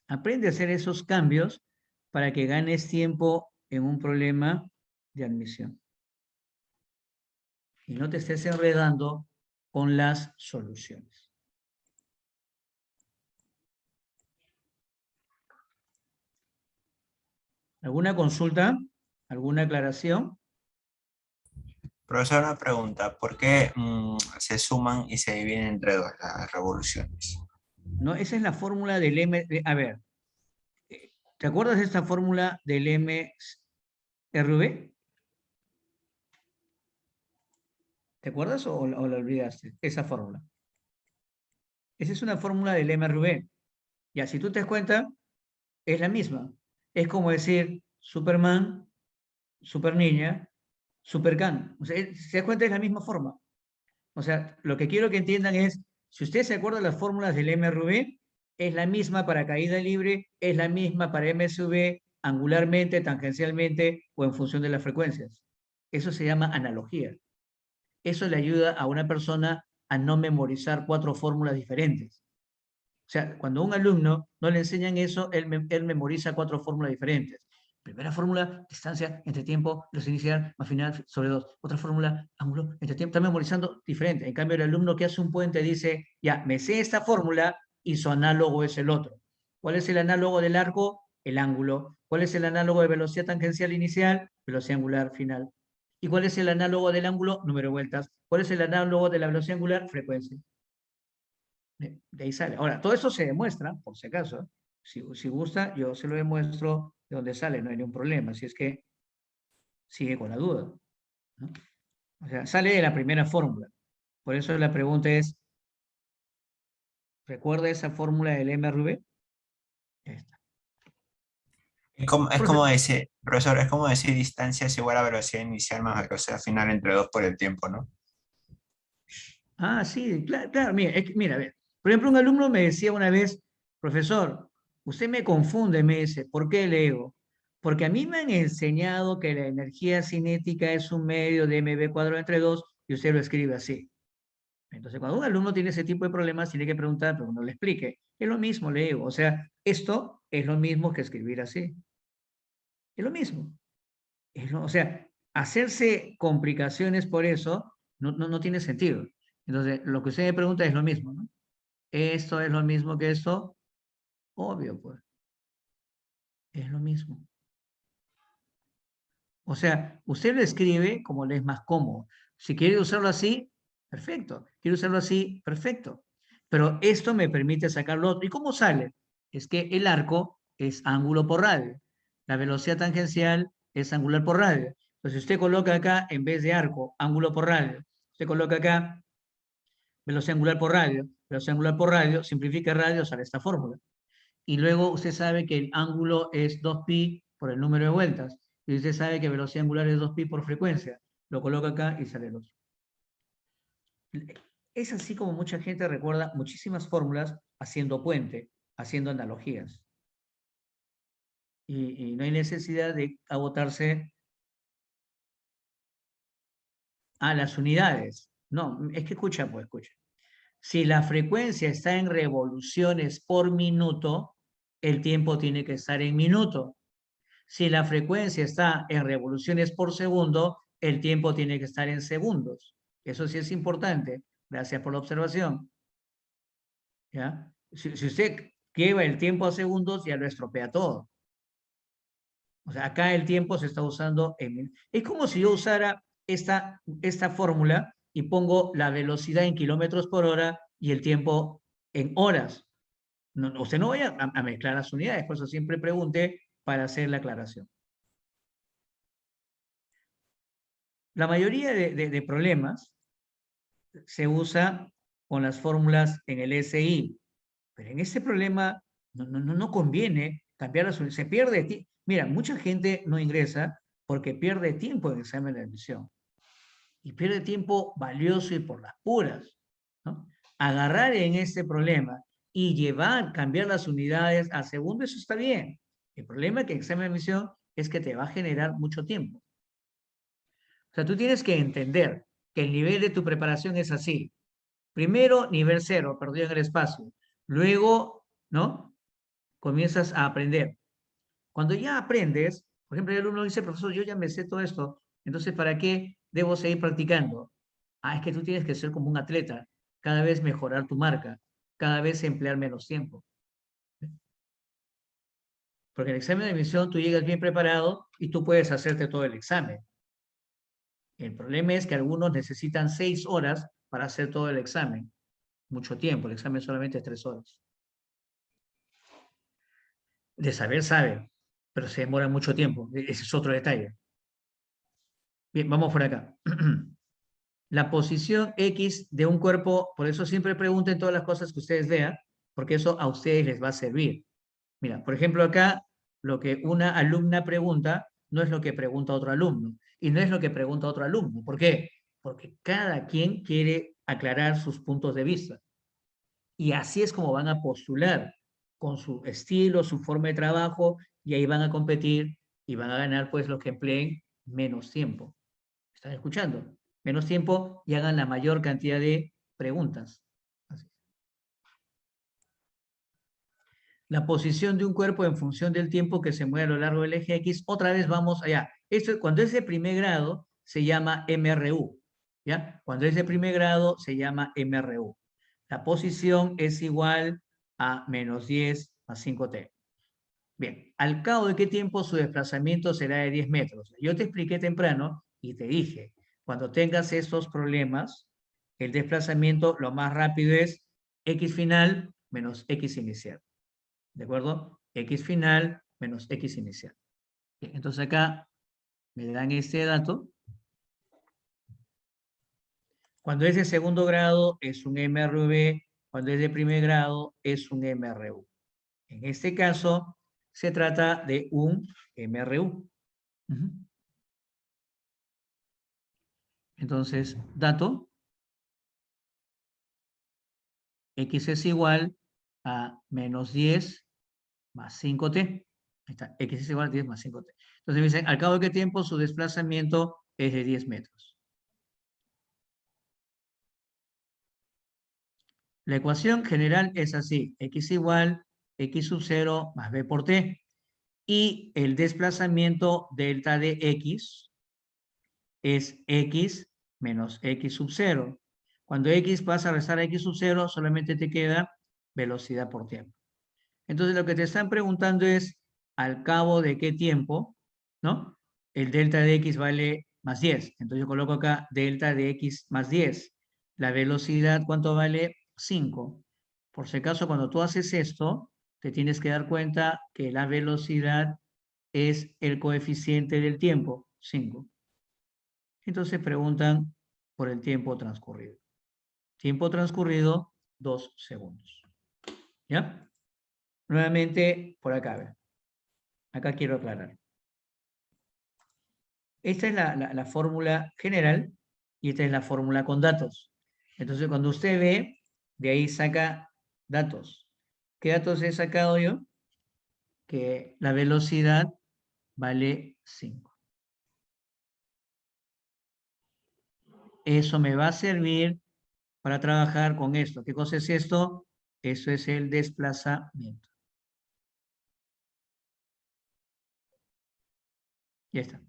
A: Aprende a hacer esos cambios para que ganes tiempo en un problema de admisión. Y no te estés enredando con las soluciones. ¿Alguna consulta? ¿Alguna aclaración?
C: Profesor, una pregunta. ¿Por qué se suman y se dividen entre dos las revoluciones?
A: No, esa es la fórmula del M. A ver, ¿te acuerdas de esta fórmula del MRV? ¿Te acuerdas o la olvidaste? Esa fórmula. Esa es una fórmula del MRV. Ya, si tú te das cuenta, es la misma. Es como decir Superman, Super Niña, Supercan. O sea, se da cuenta, es la misma forma. O sea, lo que quiero que entiendan es, si ustedes se acuerdan las fórmulas del MRV, es la misma para caída libre, es la misma para MSV, angularmente, tangencialmente o en función de las frecuencias. Eso se llama analogía. Eso le ayuda a una persona a no memorizar 4 fórmulas diferentes. O sea, cuando a un alumno no le enseñan eso, él memoriza 4 fórmulas diferentes. Primera fórmula, distancia entre tiempo, velocidad inicial más final sobre 2. Otra fórmula, ángulo entre tiempo. Está memorizando diferente. En cambio, el alumno que hace un puente dice, ya, me sé esta fórmula y su análogo es el otro. ¿Cuál es el análogo del arco? El ángulo. ¿Cuál es el análogo de velocidad tangencial inicial? Velocidad angular final. ¿Y cuál es el análogo del ángulo? Número de vueltas. ¿Cuál es el análogo de la velocidad angular? Frecuencia. De ahí sale. Ahora, todo eso se demuestra, por si acaso. Si gusta, yo se lo demuestro de dónde sale, no hay ningún problema. Si es que sigue con la duda, ¿no? O sea, sale de la primera fórmula. Por eso la pregunta es, ¿recuerda esa fórmula del MRV? Ya está.
C: Es
A: Profe-
C: como decir, profesor, es como decir distancia es igual a velocidad inicial más velocidad final entre dos por el tiempo, ¿no?
A: Ah, sí, claro, claro, mira, mira, a ver. Por ejemplo, un alumno me decía una vez, profesor, usted me confunde, me dice, ¿por qué le digo? Porque a mí me han enseñado que la energía cinética es un medio de mv cuadrado entre 2 y usted lo escribe así. Entonces, cuando un alumno tiene ese tipo de problemas, tiene que preguntar, pero no le explique. Es lo mismo, le digo. O sea, esto es lo mismo que escribir así. Es lo mismo. O sea, hacerse complicaciones por eso no tiene sentido. Entonces, lo que usted me pregunta es lo mismo, ¿no? Esto es lo mismo que esto, obvio, pues, es lo mismo. O sea, usted lo escribe como le es más cómodo. Si quiere usarlo así, perfecto. Quiere usarlo así, perfecto. Pero esto me permite sacar lo otro. ¿Y cómo sale? Es que el arco es ángulo por radio. La velocidad tangencial es angular por radio. Entonces, usted coloca acá, en vez de arco, ángulo por radio. Usted coloca acá, velocidad angular por radio. Velocidad angular por radio, simplifica radio, sale esta fórmula. Y luego usted sabe que el ángulo es 2pi por el número de vueltas. Y usted sabe que velocidad angular es 2pi por frecuencia. Lo coloca acá y sale el otro. Es así como mucha gente recuerda muchísimas fórmulas haciendo puente, haciendo analogías. Y no hay necesidad de agotarse a las unidades. No, es que escucha, pues escucha. Si la frecuencia está en revoluciones por minuto, el tiempo tiene que estar en minuto. Si la frecuencia está en revoluciones por segundo, el tiempo tiene que estar en segundos. Eso sí es importante. Gracias por la observación. ¿Ya? Si usted lleva el tiempo a segundos, ya lo estropea todo. O sea, acá el tiempo se está usando en... Es como si yo usara esta fórmula y pongo la velocidad en kilómetros por hora y el tiempo en horas. No, usted no vaya a mezclar las unidades, por eso siempre pregunte para hacer la aclaración. La mayoría de problemas se usa con las fórmulas en el SI, pero en este problema no conviene cambiar las unidades. Se pierde tiempo. Mira, mucha gente no ingresa porque pierde tiempo en el examen de admisión y pierde tiempo valioso y por las puras, ¿no? Agarrar en este problema y cambiar las unidades a segundo, eso está bien. El problema que en el examen de admisión es que te va a generar mucho tiempo. O sea, tú tienes que entender que el nivel de tu preparación es así. Primero, nivel 0, perdido en el espacio. Luego, ¿no? Comienzas a aprender. Cuando ya aprendes, por ejemplo, el alumno dice, profesor, yo ya me sé todo esto, entonces, ¿para qué debo seguir practicando? Ah, es que tú tienes que ser como un atleta, cada vez mejorar tu marca, cada vez emplear menos tiempo. Porque en el examen de admisión tú llegas bien preparado y tú puedes hacerte todo el examen. El problema es que algunos necesitan 6 horas para hacer todo el examen. Mucho tiempo, el examen solamente es 3 horas. De saber, sabe, pero se demora mucho tiempo. Ese es otro detalle. Bien, vamos por acá. La posición X de un cuerpo, por eso siempre pregunten todas las cosas que ustedes vean, porque eso a ustedes les va a servir. Mira, por ejemplo, acá lo que una alumna pregunta no es lo que pregunta otro alumno, y no es lo que pregunta otro alumno. ¿Por qué? Porque cada quien quiere aclarar sus puntos de vista. Y así es como van a postular, con su estilo, su forma de trabajo, y ahí van a competir y van a ganar pues los que empleen menos tiempo. ¿Están escuchando? Menos tiempo y hagan la mayor cantidad de preguntas. Así. La posición de un cuerpo en función del tiempo que se mueve a lo largo del eje X, otra vez vamos allá. Esto, cuando es de primer grado, se llama MRU. ¿Ya? Cuando es de primer grado, se llama MRU. La posición es igual a menos 10 más 5t. Bien, ¿al cabo de qué tiempo su desplazamiento será de 10 metros? Yo te expliqué temprano y te dije, cuando tengas estos problemas, el desplazamiento lo más rápido es x final menos x inicial. ¿De acuerdo? X final menos x inicial. Bien, entonces acá me dan este dato. Cuando es de segundo grado es un MRV, cuando es de primer grado es un MRU. En este caso, se trata de un MRU. Ujú. Entonces, dato, X es igual a menos 10 más 5t. Ahí está, X es igual a 10 más 5t. Entonces me dicen, al cabo de qué tiempo su desplazamiento es de 10 metros. La ecuación general es así, X igual X sub 0 más B por T. Y el desplazamiento delta de X es X menos X sub 0. Cuando X pasa a restar a X sub 0, solamente te queda velocidad por tiempo. Entonces lo que te están preguntando es, al cabo de qué tiempo, ¿no? El delta de X vale más 10. Entonces yo coloco acá delta de X más 10. La velocidad, ¿cuánto vale? 5. Por si acaso, cuando tú haces esto, te tienes que dar cuenta que la velocidad es el coeficiente del tiempo, 5. Entonces preguntan por el tiempo transcurrido. Tiempo transcurrido, 2 segundos. ¿Ya? Nuevamente, por acá, ¿ve? Acá quiero aclarar. Esta es la fórmula general y esta es la fórmula con datos. Entonces, cuando usted ve, de ahí saca datos. ¿Qué datos he sacado yo? Que la velocidad vale 5. Eso me va a servir para trabajar con esto. ¿Qué cosa es esto? Eso es el desplazamiento. Ya está.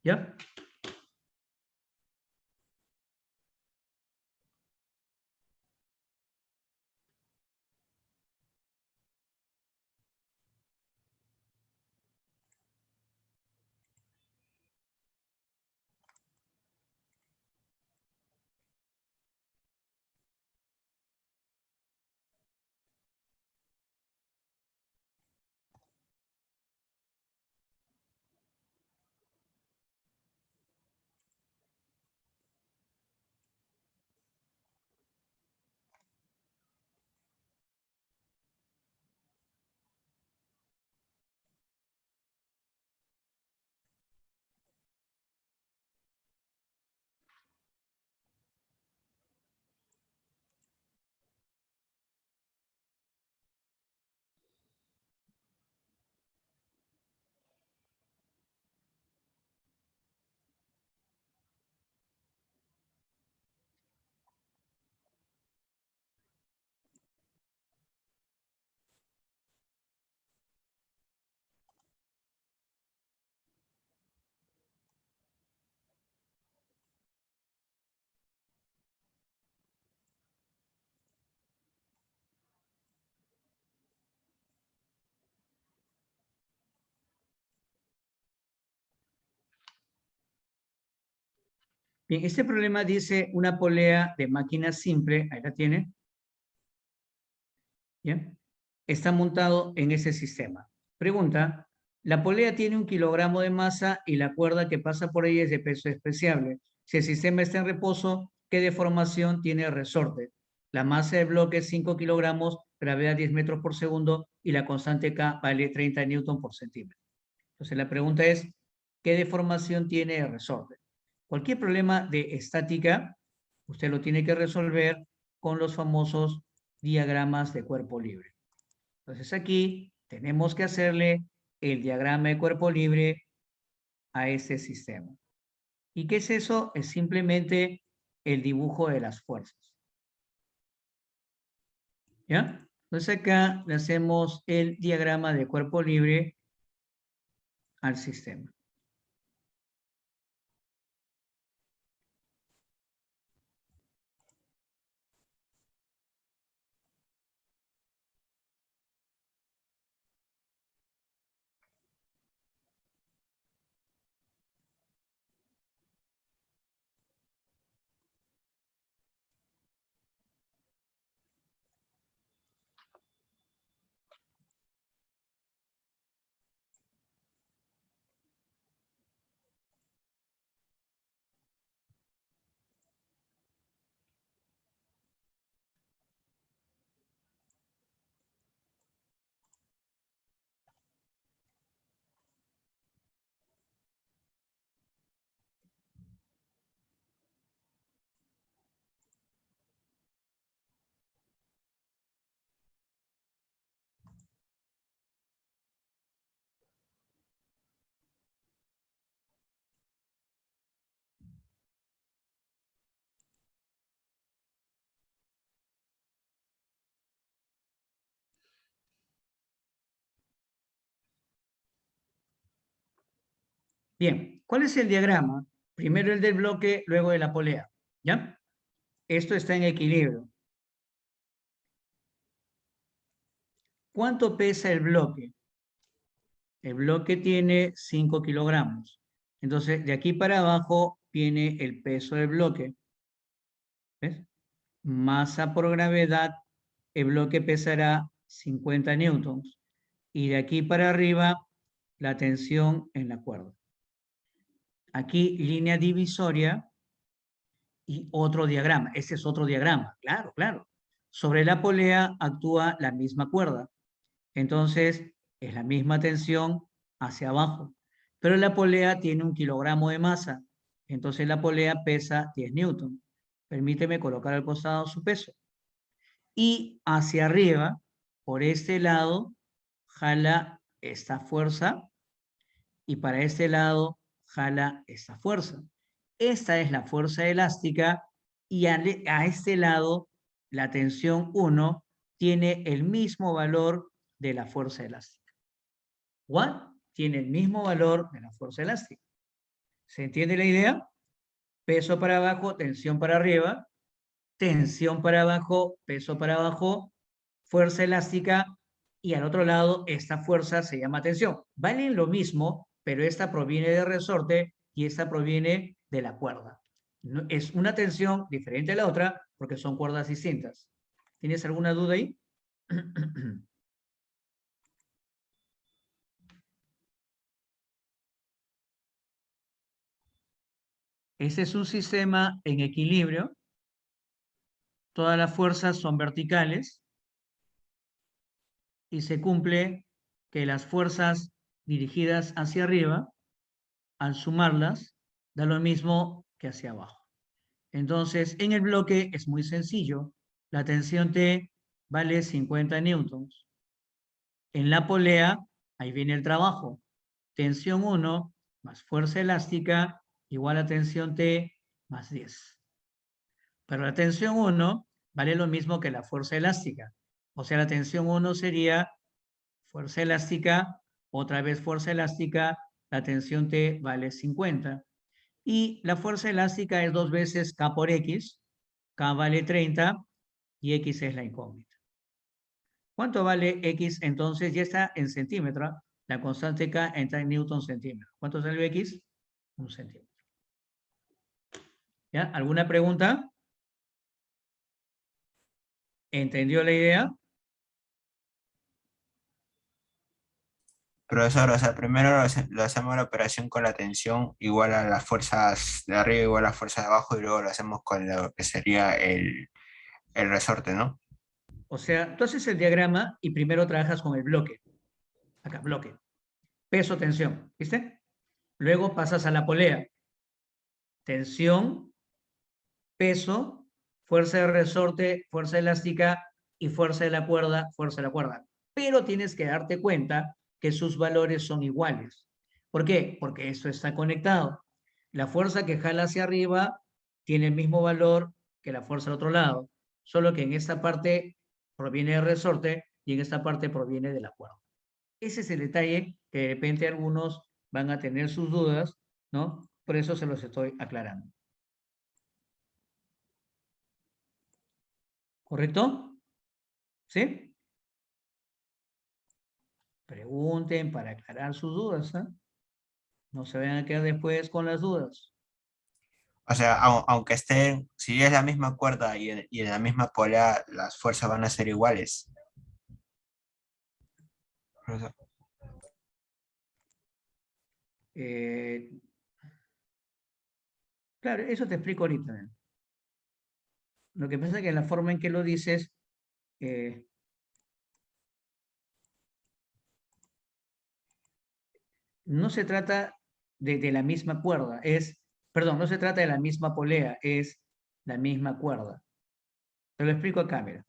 A: ¿Ya? Bien, este problema dice una polea de máquina simple, ahí la tiene, ¿ya? Está montado en ese sistema. Pregunta, la polea tiene 1 kilogramo de masa y la cuerda que pasa por ella es de peso despreciable. Si el sistema está en reposo, ¿qué deformación tiene el resorte? La masa del bloque es 5 kilogramos, gravedad 10 metros por segundo y la constante K vale 30 newton por centímetro. Entonces la pregunta es, ¿qué deformación tiene el resorte? Cualquier problema de estática, usted lo tiene que resolver con los famosos diagramas de cuerpo libre. Entonces aquí tenemos que hacerle el diagrama de cuerpo libre a este sistema. ¿Y qué es eso? Es simplemente el dibujo de las fuerzas. ¿Ya? Entonces acá le hacemos el diagrama de cuerpo libre al sistema. Bien, ¿cuál es el diagrama? Primero el del bloque, luego de la polea, ¿ya? Esto está en equilibrio. ¿Cuánto pesa el bloque? El bloque tiene 5 kilogramos. Entonces, de aquí para abajo viene el peso del bloque. ¿Ves? Masa por gravedad, el bloque pesará 50 newtons. Y de aquí para arriba, la tensión en la cuerda. Aquí, línea divisoria y otro diagrama. Este es otro diagrama, claro, claro. Sobre la polea actúa la misma cuerda. Entonces, es la misma tensión hacia abajo. Pero la polea tiene 1 kilogramo de masa. Entonces, la polea pesa 10 newtons. Permíteme colocar al costado su peso. Y hacia arriba, por este lado, jala esta fuerza. Y para este lado, jala esta fuerza. Esta es la fuerza elástica. Y a este lado, la tensión 1 tiene el mismo valor de la fuerza elástica. ¿What? Tiene el mismo valor de la fuerza elástica. ¿Se entiende la idea? Peso para abajo, tensión para arriba, tensión para abajo, peso para abajo, fuerza elástica, y al otro lado esta fuerza se llama tensión. Valen lo mismo, pero esta proviene del resorte y esta proviene de la cuerda. No, es una tensión diferente a la otra porque son cuerdas distintas. ¿Tienes alguna duda ahí? Ese es un sistema en equilibrio. Todas las fuerzas son verticales y se cumple que las fuerzas dirigidas hacia arriba, al sumarlas, da lo mismo que hacia abajo. Entonces, en el bloque es muy sencillo. La tensión T vale 50 newtons. En la polea, ahí viene el trabajo. Tensión 1 más fuerza elástica igual a tensión T más 10. Pero la tensión 1 vale lo mismo que la fuerza elástica. O sea, la tensión 1 sería fuerza elástica, otra vez fuerza elástica, la tensión T vale 50. Y la fuerza elástica es 2 veces K por X, K vale 30 y X es la incógnita. ¿Cuánto vale X entonces? Ya está en centímetro. La constante K entra en newton centímetro. ¿Cuánto salió X? 1 centímetro. ¿Ya? ¿Alguna pregunta? ¿Entendió la idea?
C: Profesor, o sea, primero lo hacemos la operación con la tensión igual a las fuerzas de arriba, igual a las fuerzas de abajo, y luego lo hacemos con lo que sería el resorte, ¿no?
A: O sea, tú haces el diagrama y primero trabajas con el bloque. Acá, bloque. Peso, tensión. ¿Viste? Luego pasas a la polea. Tensión, peso, fuerza de resorte, fuerza elástica y fuerza de la cuerda, fuerza de la cuerda. Pero tienes que darte cuenta que sus valores son iguales. ¿Por qué? Porque esto está conectado. La fuerza que jala hacia arriba tiene el mismo valor que la fuerza del otro lado, solo que en esta parte proviene del resorte y en esta parte proviene de la cuerda. Ese es el detalle que de repente algunos van a tener sus dudas, ¿no? Por eso se los estoy aclarando. ¿Correcto? ¿Sí? Pregunten para aclarar sus dudas, ¿eh? No se vayan a quedar después con las dudas.
C: O sea, aunque estén, si es la misma cuerda y en la misma polea, las fuerzas van a ser iguales. Profesor.
A: Eh, claro, eso te explico ahorita. ¿Eh? Lo que pasa es que la forma en que lo dices, no se trata de la misma cuerda, perdón, no se trata de la misma polea, es la misma cuerda. Te lo explico acá, mira.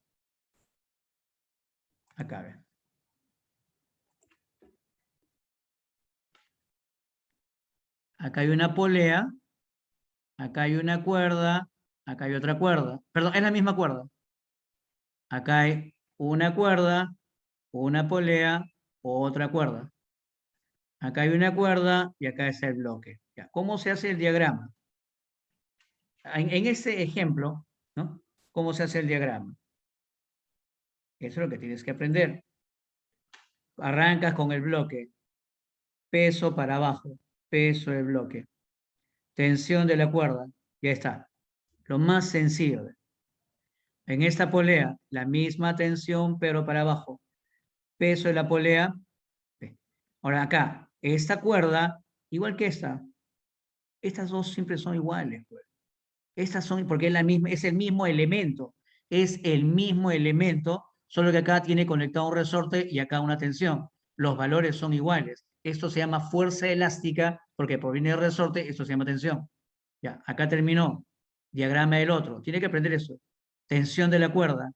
A: Acá, ve. Acá hay una polea, acá hay una cuerda, acá hay otra cuerda. Perdón, es la misma cuerda. Acá hay una cuerda, una polea, otra cuerda. Acá hay una cuerda y acá está el bloque. Ya, ¿cómo se hace el diagrama? En este ejemplo, ¿no? ¿Cómo se hace el diagrama? Eso es lo que tienes que aprender. Arrancas con el bloque. Peso para abajo. Peso del bloque. Tensión de la cuerda. Ya está. Lo más sencillo. En esta polea, la misma tensión, pero para abajo. Peso de la polea. Ahora acá, esta cuerda, igual que esta. Estas dos siempre son iguales, pues. Estas son, porque es la misma, es el mismo elemento. Es el mismo elemento, solo que acá tiene conectado un resorte y acá una tensión. Los valores son iguales. Esto se llama fuerza elástica porque proviene del resorte, esto se llama tensión. Ya, acá terminó. Diagrama del otro. Tiene que aprender eso. Tensión de la cuerda.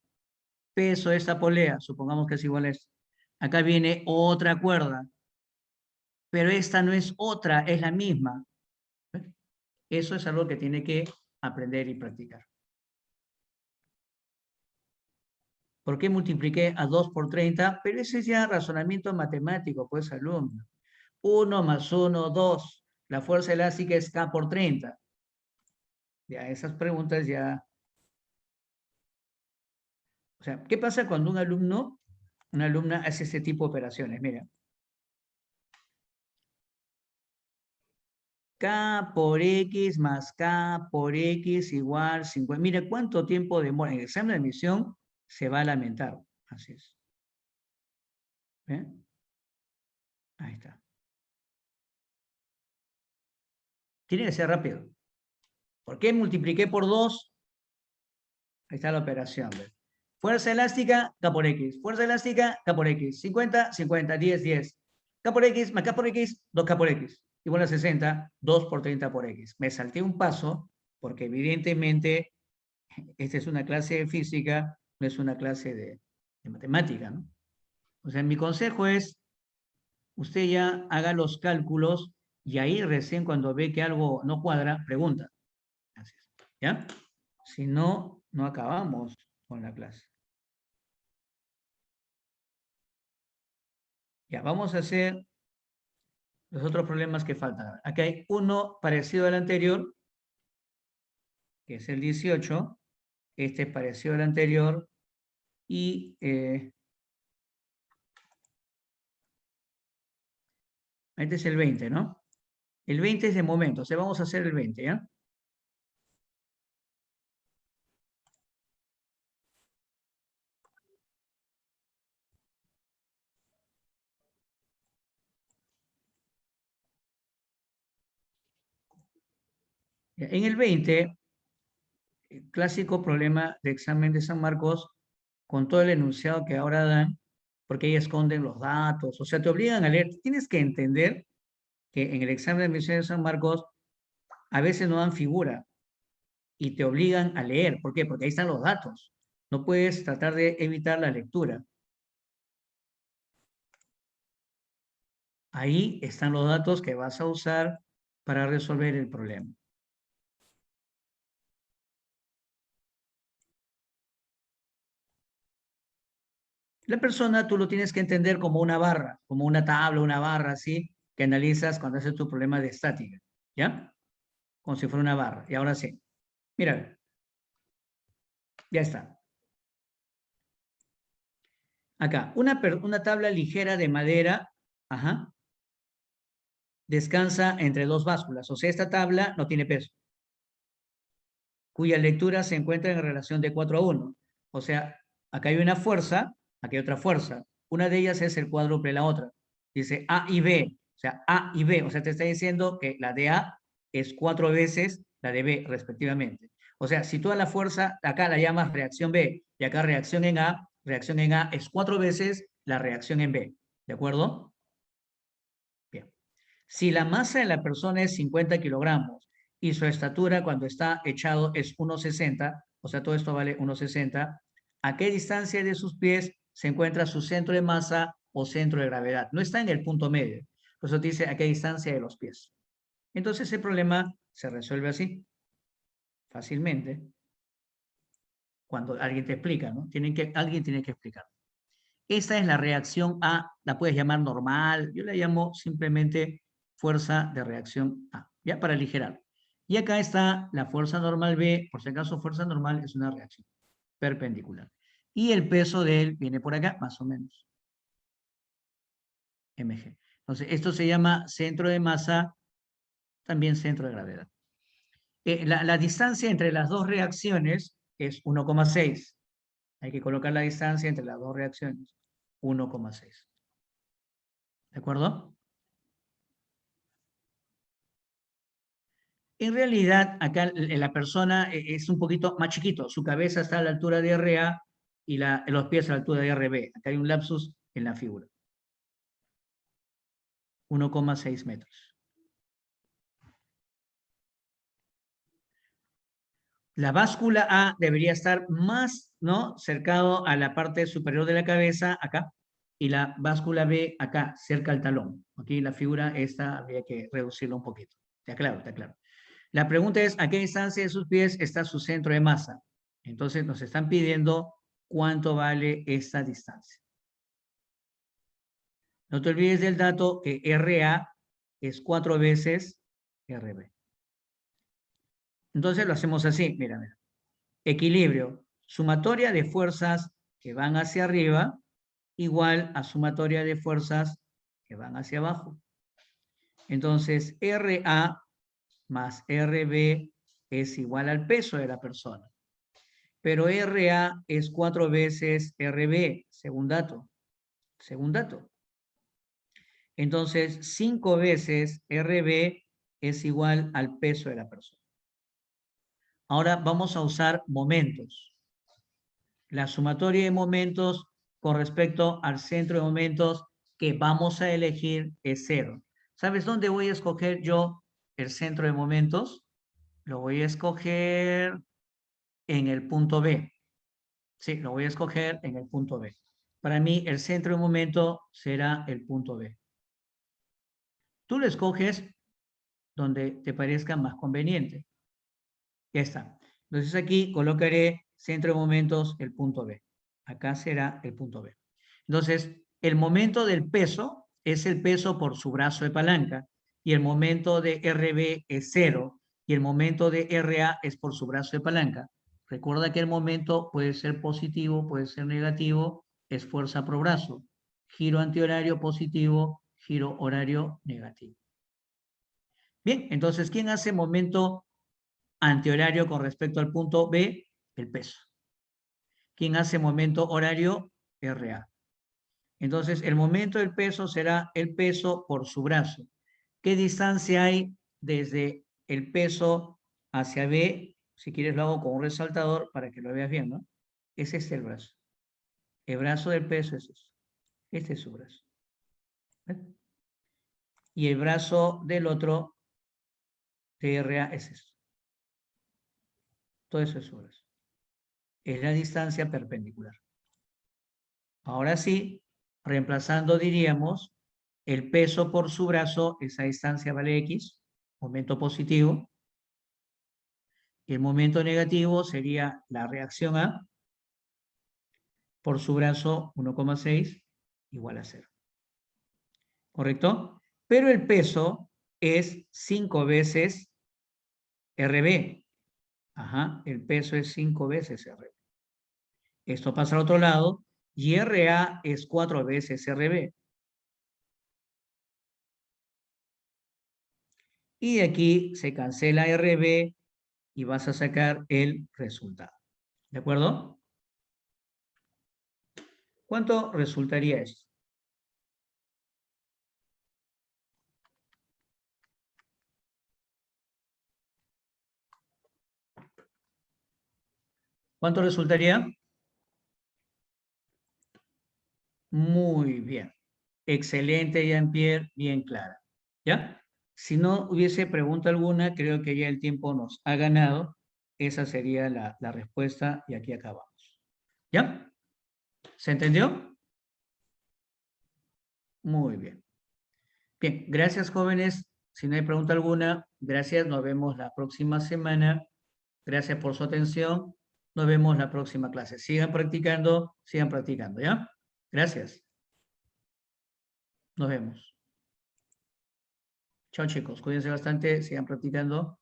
A: Peso de esta polea, supongamos que es igual a esto. Acá viene otra cuerda. Pero esta no es otra, es la misma. Eso es algo que tiene que aprender y practicar. ¿Por qué multipliqué a 2 por 30? Pero ese es ya razonamiento matemático, pues, alumno. 1 más 1, 2. La fuerza elástica es K por 30. Ya, esas preguntas ya... O sea, ¿qué pasa cuando un alumno, una alumna hace este tipo de operaciones? Mira. K por X más K por X igual 50. Mira cuánto tiempo demora. En el examen de admisión se va a lamentar. Así es. ¿Eh? Ahí está. Tiene que ser rápido. ¿Por qué multipliqué por 2? Ahí está la operación. ¿Ves? Fuerza elástica, K por X. Fuerza elástica, K por X. 50, 50, 10, 10. K por X más K por X, 2K por X. Igual a 60, 2 por 30 por X. Me salté un paso porque evidentemente esta es una clase de física, no es una clase de matemática, ¿no? O sea, mi consejo es, usted ya haga los cálculos y ahí recién cuando ve que algo no cuadra, pregunta. Así es. ¿Ya? Si no, no acabamos con la clase. Ya, vamos a hacer los otros problemas que faltan. Aquí hay uno parecido al anterior, que es el 18. Este es parecido al anterior. Y este es el 20, ¿no? El 20 es de momento, o sea, vamos a hacer el 20, ¿ya? En el 20, el clásico problema de examen de San Marcos, con todo el enunciado que ahora dan, porque ahí esconden los datos, o sea, te obligan a leer. Tienes que entender que en el examen de admisión de San Marcos a veces no dan figura y te obligan a leer. ¿Por qué? Porque ahí están los datos. No puedes tratar de evitar la lectura. Ahí están los datos que vas a usar para resolver el problema. La persona tú lo tienes que entender como una barra, como una tabla, una barra, así, que analizas cuando haces tu problema de estática, ¿ya? Como si fuera una barra. Y ahora sí. Mira, ya está. Acá, una tabla ligera de madera, ajá, descansa entre dos básculas. O sea, esta tabla no tiene peso, cuya lectura se encuentra en relación de 4 a 1. O sea, acá hay una fuerza, aquí hay otra fuerza. Una de ellas es el cuádruple de la otra. Dice A y B, o sea, A y B. O sea, te está diciendo que la de A es 4 veces la de B, respectivamente. O sea, si tú a la fuerza, acá la llamas reacción B y acá reacción en A es 4 veces la reacción en B. ¿De acuerdo? Bien. Si la masa de la persona es 50 kilogramos y su estatura cuando está echado es 1,60, o sea, todo esto vale 1,60, ¿a qué distancia de sus pies se encuentra su centro de masa o centro de gravedad? No está en el punto medio. Por eso te dice a qué distancia de los pies. Entonces el problema se resuelve así, fácilmente, cuando alguien te explica, ¿no? Alguien tiene que explicar. Esta es la reacción A, la puedes llamar normal, yo la llamo simplemente fuerza de reacción A, ya para aligerar. Y acá está la fuerza normal B, por si acaso fuerza normal es una reacción perpendicular. Y el peso de él viene por acá, más o menos. mg. Entonces, esto se llama centro de masa, también centro de gravedad. La distancia entre las dos reacciones es 1,6. Hay que colocar la distancia entre las dos reacciones, 1,6. ¿De acuerdo? En realidad, acá la persona es un poquito más chiquito. Su cabeza está a la altura de RA y los pies a la altura de RB. Acá hay un lapsus en la figura. 1,6 metros. La báscula A debería estar más, ¿no?, cercado a la parte superior de la cabeza, acá, y la báscula B acá, cerca al talón. Aquí la figura esta habría que reducirla un poquito. Está claro, está claro. La pregunta es, ¿a qué distancia de sus pies está su centro de masa? Entonces nos están pidiendo cuánto vale esta distancia. No te olvides del dato que RA es 4 veces RB. Entonces lo hacemos así, mira, mira. Equilibrio, sumatoria de fuerzas que van hacia arriba igual a sumatoria de fuerzas que van hacia abajo. Entonces, RA más RB es igual al peso de la persona. Pero RA es 4 veces RB, según dato. Según dato. Entonces, 5 veces RB es igual al peso de la persona. Ahora vamos a usar momentos. La sumatoria de momentos con respecto al centro de momentos que vamos a elegir es 0. ¿Sabes dónde voy a escoger yo el centro de momentos? Lo voy a escoger en el punto B. Sí, lo voy a escoger en el punto B. Para mí, el centro de momento será el punto B. Tú lo escoges donde te parezca más conveniente. Ya está. Entonces aquí colocaré centro de momentos el punto B. Acá será el punto B. Entonces, el momento del peso es el peso por su brazo de palanca y el momento de RB es 0 y el momento de RA es por su brazo de palanca. Recuerda que el momento puede ser positivo, puede ser negativo, es fuerza por brazo. Giro antihorario positivo, giro horario negativo. Bien, entonces, ¿quién hace momento antihorario con respecto al punto B? El peso. ¿Quién hace momento horario? RA. Entonces, el momento del peso será el peso por su brazo. ¿Qué distancia hay desde el peso hacia B? Si quieres lo hago con un resaltador para que lo veas bien, ¿no? Ese es el brazo. El brazo del peso es eso. Este es su brazo. ¿Ves? Y el brazo del otro, TRA, es esto. Todo eso es su brazo. Es la distancia perpendicular. Ahora sí, reemplazando diríamos, el peso por su brazo, esa distancia vale X, momento positivo, y el momento negativo sería la reacción A por su brazo 1,6 igual a 0. ¿Correcto? Pero el peso es 5 veces RB. Ajá, el peso es 5 veces RB. Esto pasa al otro lado y RA es 4 veces RB. Y de aquí se cancela RB y vas a sacar el resultado. ¿De acuerdo? ¿Cuánto resultaría esto? ¿Cuánto resultaría? Muy bien. Excelente, Jean-Pierre, bien clara. ¿Ya? Si no hubiese pregunta alguna, creo que ya el tiempo nos ha ganado. Esa sería la respuesta y aquí acabamos. ¿Ya? ¿Se entendió? Muy bien. Bien, gracias, jóvenes. Si no hay pregunta alguna, gracias. Nos vemos la próxima semana. Gracias por su atención. Nos vemos la próxima clase. Sigan practicando, ¿ya? Gracias. Nos vemos. Chao chicos, cuídense bastante, sigan practicando.